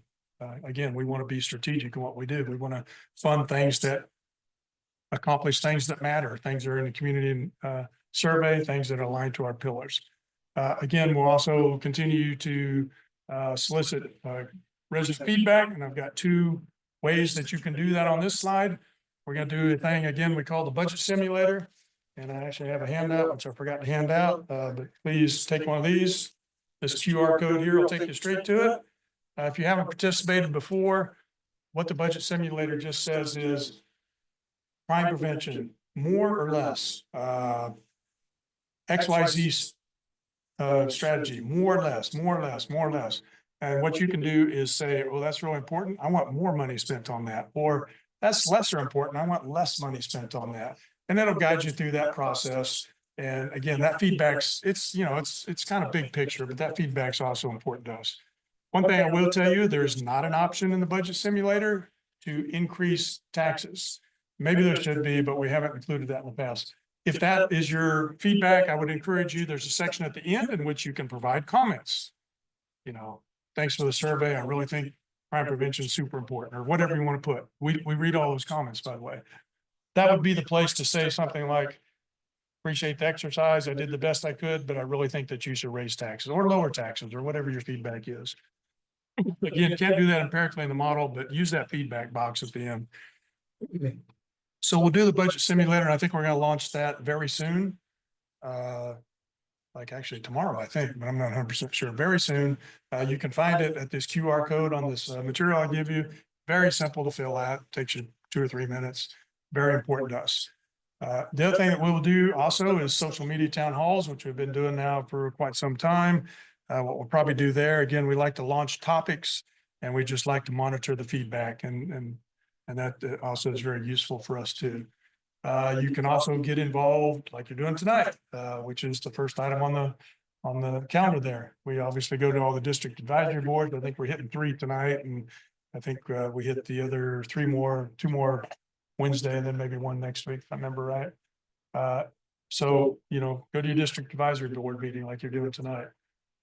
Again, we want to be strategic in what we do. We want to fund things that accomplish things that matter, things that are in the community survey, things that align to our pillars. Again, we'll also continue to solicit resident feedback, and I've got 2 ways that you can do that on this slide. We're going to do a thing again we call the budget simulator, and I actually have a handout which I forgot to hand out, but please take one of these. This QR code here will take you straight to it. If you haven't participated before, what the budget simulator just says is crime prevention, more or less, XYZ strategy, more or less. And what you can do is say, well, that's really important. I want more money spent on that. Or that's lesser important. I want less money spent on that. And that'll guide you through that process. And again, that feedback's, it's, you know, it's kind of big picture, but that feedback's also important to us. One thing I will tell you, there's not an option in the budget simulator to increase taxes. Maybe there should be, but we haven't included that in the past. If that is your feedback, I would encourage you, there's a section at the end in which you can provide comments. You know, thanks for the survey. I really think crime prevention is super important, or whatever you want to put. We read all those comments, by the way. That would be the place to say something like, appreciate the exercise. I did the best I could, but I really think that you should raise taxes or lower taxes or whatever your feedback is. Again, can't do that empirically in the model, but use that feedback box at the end. So we'll do the budget simulator, and I think we're going to launch that very soon. Like actually tomorrow, I think, but I'm not 100% sure. Very soon. You can find it at this QR code on this material I give you. Very simple to fill out. Takes you 2 or 3 minutes. Very important to us. The other thing that we'll do also is social media town halls, which we've been doing now for quite some time. What we'll probably do there, again, we like to launch topics, and we just like to monitor the feedback, and that also is very useful for us too. You can also get involved like you're doing tonight, which is the first item on the calendar there. We obviously go to all the district advisory boards. I think we're hitting 3 tonight, and I think we hit the other 2 more Wednesday, and then maybe 1 next week, if I remember right. So, you know, go to your district advisory board meeting like you're doing tonight.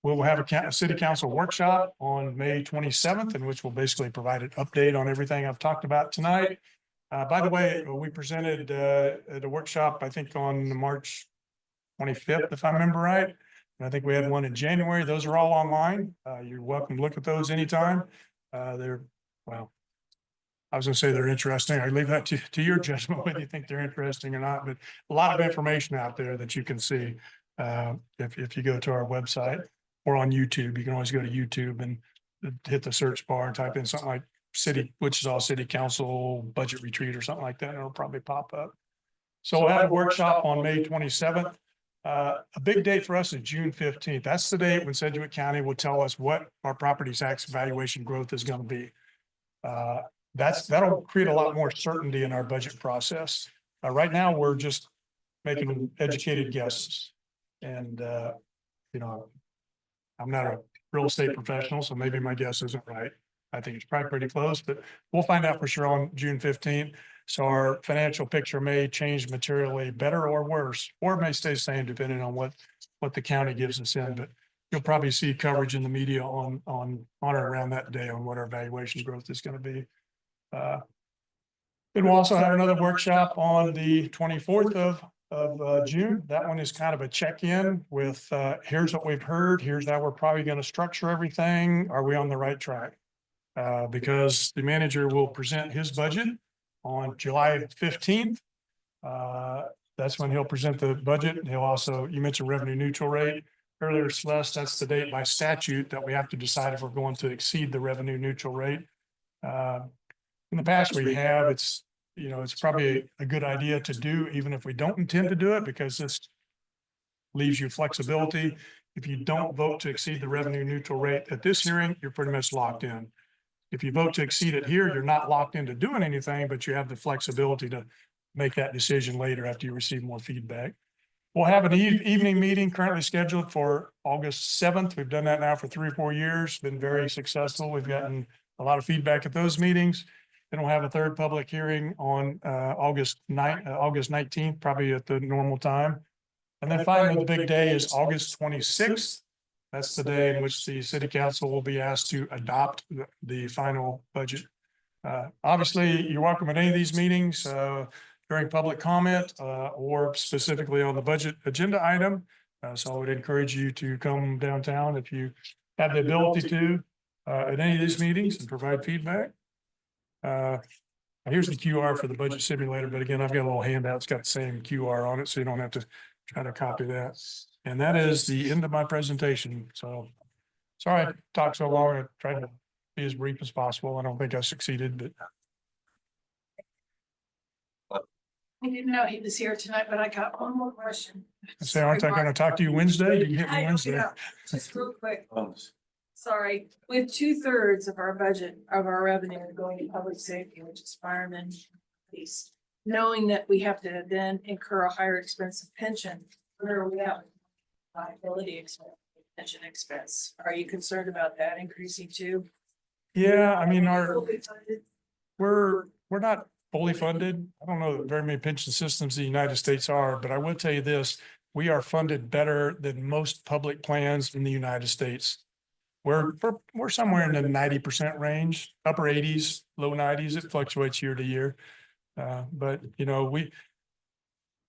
We'll have a city council workshop on May 27th, in which we'll basically provide an update on everything I've talked about tonight. By the way, we presented at a workshop, I think on March 25th, if I remember right. And I think we had one in January. Those are all online. You're welcome to look at those anytime. Well, I was gonna say they're interesting. I leave that to your judgment whether you think they're interesting or not, but a lot of information out there that you can see if you go to our website or on YouTube. You can always go to YouTube and hit the search bar and type in something like Wichita City Council budget retreat or something like that, and it'll probably pop up. So we'll have a workshop on May 27th. A big date for us is June 15th. That's the date when Sedgwick County will tell us what our property tax valuation growth is going to be. That'll create a lot more certainty in our budget process. Right now, we're just making educated guesses. And, you know, I'm not a real estate professional, so maybe my guess isn't right. I think it's probably pretty close, but we'll find out for sure on June 15th. So our financial picture may change materially, better or worse, or it may stay the same depending on what the county gives us in. But you'll probably see coverage in the media on or around that day on what our valuation growth is going to be. Then we'll also have another workshop on the 24th of June. That one is kind of a check-in with here's what we've heard. Here's how we're probably going to structure everything. Are we on the right track? Because the manager will present his budget on July 15th. That's when he'll present the budget. He'll also, you mentioned revenue neutral rate earlier, Celeste, that's the date by statute that we have to decide if we're going to exceed the revenue neutral rate. In the past we have, it's probably a good idea to do, even if we don't intend to do it, because this leaves you flexibility. If you don't vote to exceed the revenue neutral rate at this hearing, you're pretty much locked in. If you vote to exceed it here, you're not locked into doing anything, but you have the flexibility to make that decision later after you receive more feedback. We'll have an evening meeting currently scheduled for August 7th. We've done that now for 3 or 4 years, been very successful. We've gotten a lot of feedback at those meetings. Then we'll have a third public hearing on August 19th, probably at the normal time. And then finally, the big day is August 26th. That's the day in which the city council will be asked to adopt the final budget. Obviously, you're welcome at any of these meetings during public comment or specifically on the budget agenda item. So I would encourage you to come downtown if you have the ability to at any of these meetings and provide feedback. Here's the QR for the budget simulator, but again, I've got a little handout. It's got the same QR on it, so you don't have to try to copy that. And that is the end of my presentation. So sorry I talked so long. I tried to be as brief as possible. I don't think I succeeded, but. I didn't know he was here tonight, but I got one more question. I say, aren't I going to talk to you Wednesday? You can hit me Wednesday. Just real quick. sorry, with 2/3 of our budget of our revenue going to public safety, which is firemen, police. Knowing that we have to then incur a higher expense of pension, where are we at? Liability expense, pension expense. Are you concerned about that increasing too? Yeah, I mean, we're not fully funded. I don't know that very many pension systems in the United States are, but I will tell you this, we are funded better than most public plans in the United States. We're somewhere in the 90% range, upper 80s, low 90s. It fluctuates year to year. But you know,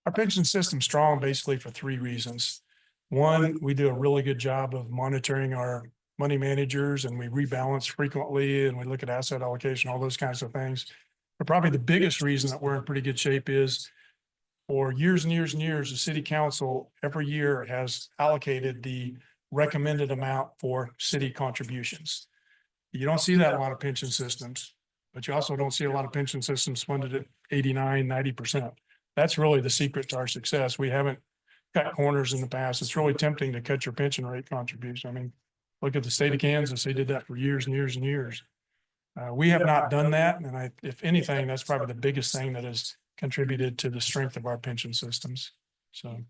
our pension system's strong basically for three reasons. One, we do a really good job of monitoring our money managers and we rebalance frequently and we look at asset allocation, all those kinds of things. But probably the biggest reason that we're in pretty good shape is for years and years and years, the city council every year has allocated the recommended amount for city contributions. You don't see that in a lot of pension systems, but you also don't see a lot of pension systems funded at 89, 90%. That's really the secret to our success. We haven't cut corners in the past. It's really tempting to cut your pension rate contribution. I mean, look at the state of Kansas. They did that for years and years and years. We have not done that. And if anything, that's probably the biggest thing that has contributed to the strength of our pension systems. So.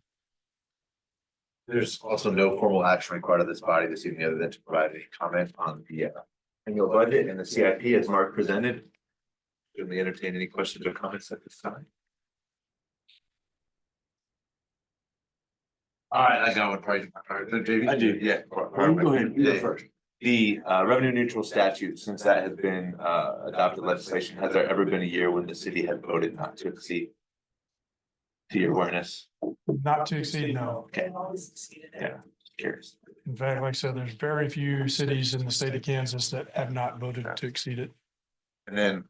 There's also no formal action required of this body this evening other than to provide a comment on the annual budget and the CIP as Mark presented. Certainly entertain any questions or comments at this time. All right, I got one. Probably, I do. Yeah. Go ahead, you go first. The revenue neutral statute, since that has been adopted legislation, has there ever been a year when the city had voted not to exceed? To your awareness? Not to exceed, no. Okay. Yeah, curious. In fact, like I said, there's very few cities in the state of Kansas that have not voted to exceed it. And then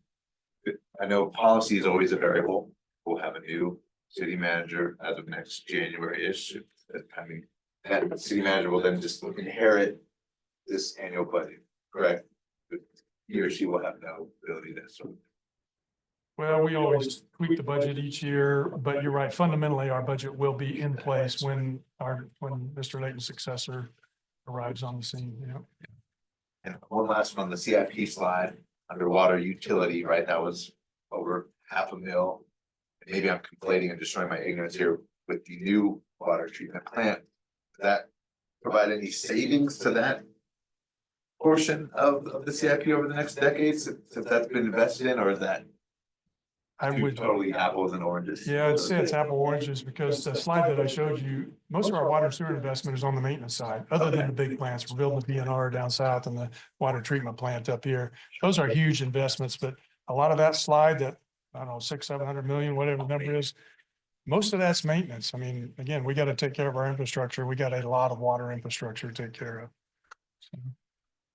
I know policy is always a variable. We'll have a new city manager as of next January-ish. I mean, that city manager will then just inherit this annual budget, correct? He or she will have no ability to sort of. Well, we always tweak the budget each year, but you're right. Fundamentally, our budget will be in place when Mr. Layton's successor arrives on the scene, you know. And one last one, the CIP slide, underwater utility, right? That was over $500,000. Maybe I'm conflating and just showing my ignorance here with the new water treatment plant. Does that provide any savings to that portion of the CIP over the next decades, since that's been invested in, or is that? I would totally apples and oranges. Yeah, I'd say it's apple oranges because the slide that I showed you, most of our water and sewer investment is on the maintenance side, other than the big plants. We're building the PNR down south and the water treatment plant up here. Those are huge investments, but a lot of that slide that, I don't know, 600-700 million, whatever the number is, most of that's maintenance. I mean, again, we got to take care of our infrastructure. We got a lot of water infrastructure to take care of. So.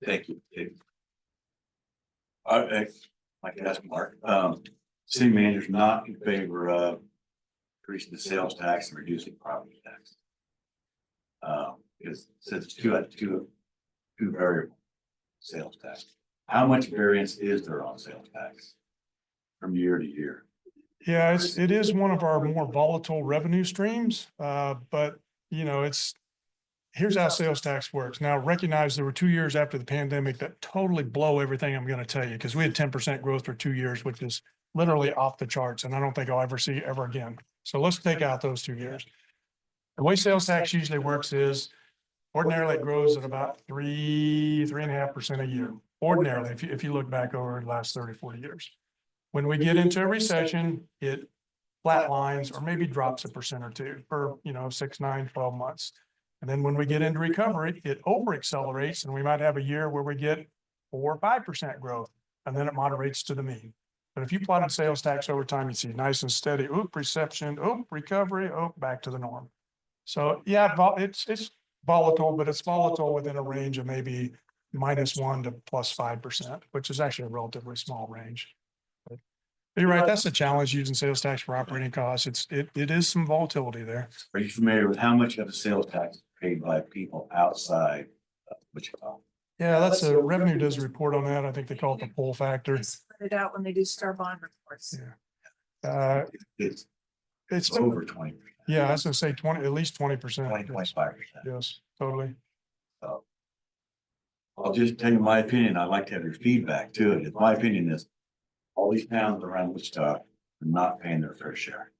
Thank you. I like to ask Mark, city manager's not in favor of increasing the sales tax and reducing property tax. Because since it's two variable sales tax, how much variance is there on sales tax from year to year? Yeah, it is one of our more volatile revenue streams, but you know, here's how sales tax works. Now, recognize there were 2 years after the pandemic that totally blow everything I'm going to tell you, because we had 10% growth for 2 years, which is literally off the charts, and I don't think I'll ever see ever again. So let's take out those 2 years. The way sales tax usually works is ordinarily it grows at about 3.5% a year. Ordinarily, if you look back over the last 30, 40 years. When we get into a recession, it flatlines or maybe drops 1% or 2 for, 6, 9, 12 months. And then when we get into recovery, it over accelerates and we might have a year where we get 4 or 5% growth, and then it moderates to the mean. But if you plotted sales tax over time, you see nice and steady, reception, recovery, back to the norm. So yeah, it's volatile, but it's volatile within a range of maybe -1 to +5%, which is actually a relatively small range. But you're right, that's the challenge using sales tax for operating costs. It is some volatility there. Are you familiar with how much of the sales tax is paid by people outside of Wichita? Yeah, that's revenue does a report on that. I think they call it the pull factor. They spread it out when they do star bond reports. Yeah. It's over 20%. Yeah, I was gonna say 20, at least 20%. 25%. Yes, totally. I'll just tell you my opinion. I'd like to have your feedback too. And my opinion is all these towns around Wichita are not paying their fair share.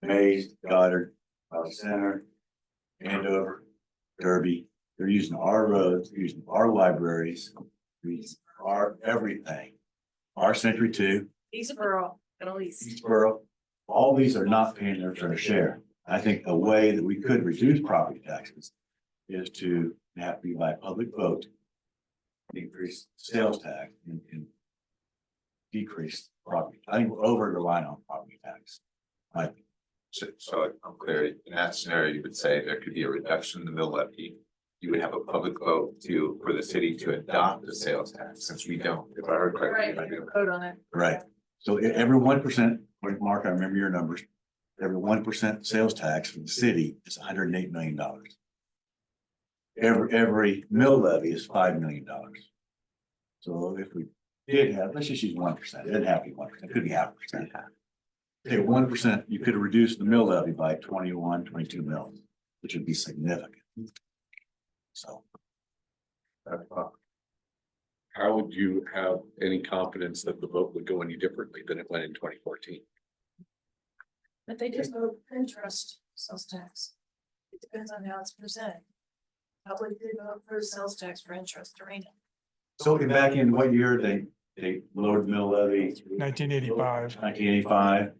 Mays, Goddard, Valley Center, Andover, Derby, they're using our roads, they're using our libraries, they're using our everything. Our Century Two, Eastboro, at least. Eastboro, all these are not paying their fair share. I think a way that we could reduce property taxes is to have to be by public vote. Increase sales tax and decrease property. I think we're over relying on property tax. So I'm clear, in that scenario, you would say there could be a reduction in the mill levy. You would have a public vote for the city to adopt the sales tax, since we don't, if I heard correctly. I do. Vote on it. Right. So every 1%, Mark, I remember your numbers. Every 1% sales tax from the city is $108 million. Every mill levy is $5 million. So if we did have, let's just use 1%, it doesn't have to be 1%, it could be 0.5%. Say 1%, you could reduce the mill levy by 21, 22 mils, which would be significant. So. How would you have any confidence that the vote would go any differently than it went in 2014? But they just vote for interest, sales tax. It depends on how it's presented. Probably they vote for sales tax for interest arena. So back in what year they lowered the mill levy? 1985. 1985.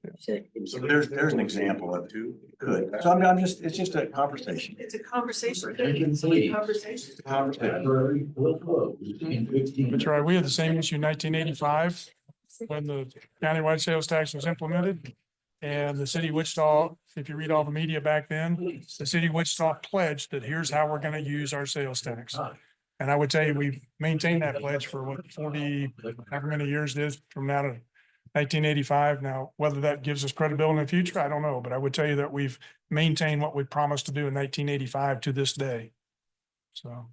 So there's an example of two. Good. So I'm just, it's just a conversation. It's a conversation. It's a conversation. That's right. We had the same issue in 1985 when the countywide sales tax was implemented. And the city of Wichita, if you read all the media back then, the city of Wichita pledged that here's how we're going to use our sales tax. And I would tell you, we've maintained that pledge for what, 40, however many years it is from now to 1985. Now, whether that gives us credibility in the future, I don't know, but I would tell you that we've maintained what we promised to do in 1985 to this day. So.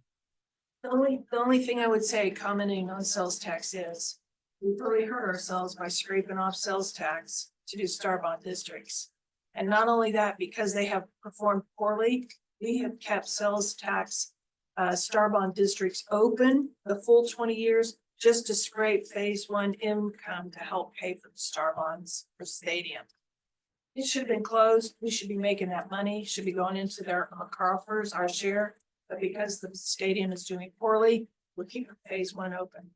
The only thing I would say commenting on sales tax is we've really hurt ourselves by scraping off sales tax to do star bond districts. And not only that, because they have performed poorly, we have kept sales tax star bond districts open the full 20 years just to scrape phase one income to help pay for the star bonds for stadium. It should have been closed. We should be making that money, should be going into their coffers, our share. But because the stadium is doing poorly, we're keeping phase one open.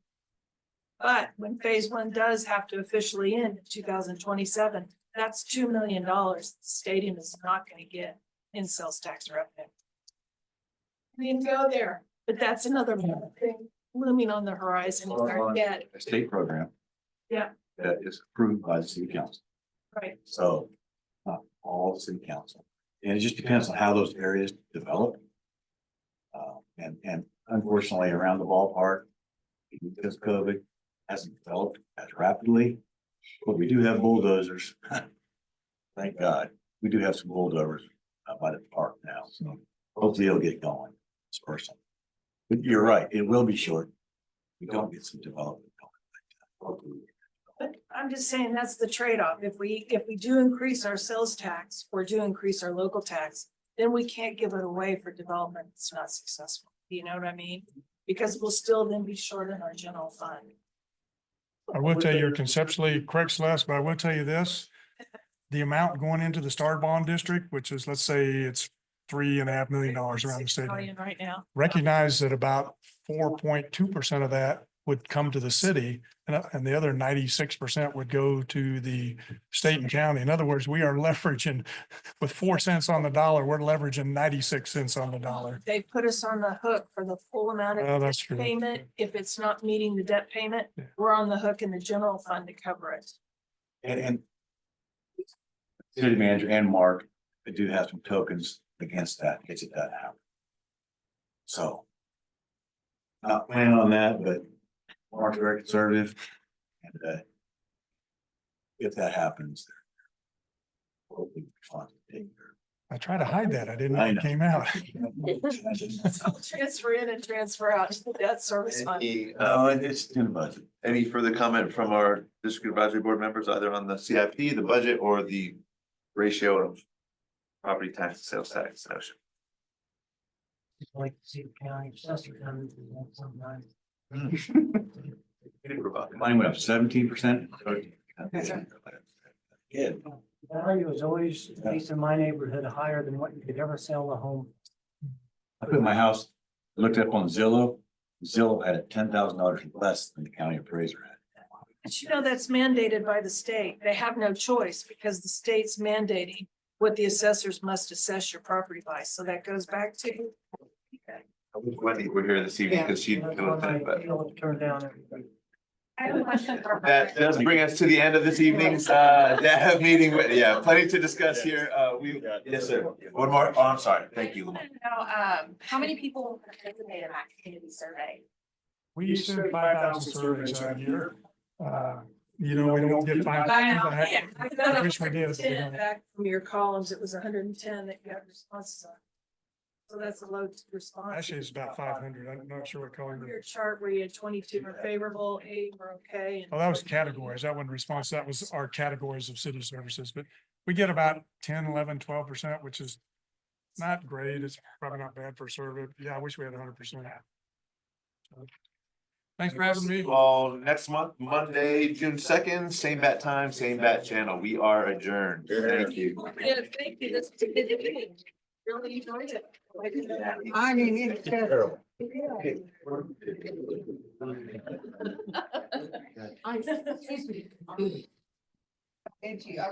But when phase one does have to officially end in 2027, that's $2 million the stadium is not going to get in sales tax revenue. We didn't go there, but that's another thing looming on the horizon. It's our debt. A state program. Yeah. That is approved by the city council. Right. So not all the city council. And it just depends on how those areas develop. And unfortunately around the ballpark, because COVID hasn't developed as rapidly, but we do have bulldozers. Thank God, we do have some bulldozers by the park now, so hopefully it'll get going, this person. But you're right, it will be short. We don't get some development going. But I'm just saying that's the trade-off. If we do increase our sales tax or do increase our local tax, then we can't give it away for development that's not successful. You know what I mean? Because we'll still then be short in our general fund. I will tell you, you're conceptually correct, Celeste, but I will tell you this. The amount going into the Star Bond District, which is, let's say it's $3.5 million around the $6 stadium. million right now. Recognize that about 4.2% of that would come to the city and the other 96% would go to the state and county. In other words, we are leveraging with 4 cents on the dollar, we're leveraging 96 cents on the dollar. They put us on the hook for the full amount Oh, of that's debt true. payment. If it's not meeting the debt payment, Yeah. we're on the hook in the general fund to cover it. And city manager and Mark do have some tokens against that, in case it doesn't happen. So. Not planning on that, but Mark's very conservative. And if that happens, hopefully fun to take care. I try to hide that. I didn't know I it know. came out. Transfer in and transfer out to the debt service fund. It's in the budget. Any further comment from our district advisory board members, either on the CIP, the budget, or the ratio of property tax to sales tax? Like to see the county assessor come sometime. Mine went up 17%. Yeah. Value is always, at least in my neighborhood, higher than what you could ever sell a home. I put my house, looked up on Zillow. Zillow had it $10,000 less than the county appraiser had. But you know, that's mandated by the state. They have no choice because the state's mandating what the assessors must assess your property by. So that goes back to. Wendy, we're here this evening because she. Turn down everything. I have a question for. That does bring us to the end of this evening's meeting. Yeah, plenty to discuss here. Yes, sir. One more. Oh, I'm sorry. Thank you, Lamar. How many people participate in that community survey? We send 5,000 surveys a year. You know, we don't get 5,000 back. I wish we did. Back from your columns, it was 110 that you got responses on. So that's a low response. Actually, it's about 500. I'm not sure what color. Your chart where you had 22 were favorable, 8 were okay. Oh, that was categories. That wasn't response. That was our categories of city services, but we get about 10, 11, 12%, which is not great. It's probably not bad for a survey. Yeah, I wish we had 100%. Thanks for having me. Well, next month, Monday, June 2nd, same bat time, same bat channel. We are adjourned. Thank you. Yeah, thank you. That's a good meeting. Really enjoyed it. I mean, it's terrible. I. Thank you.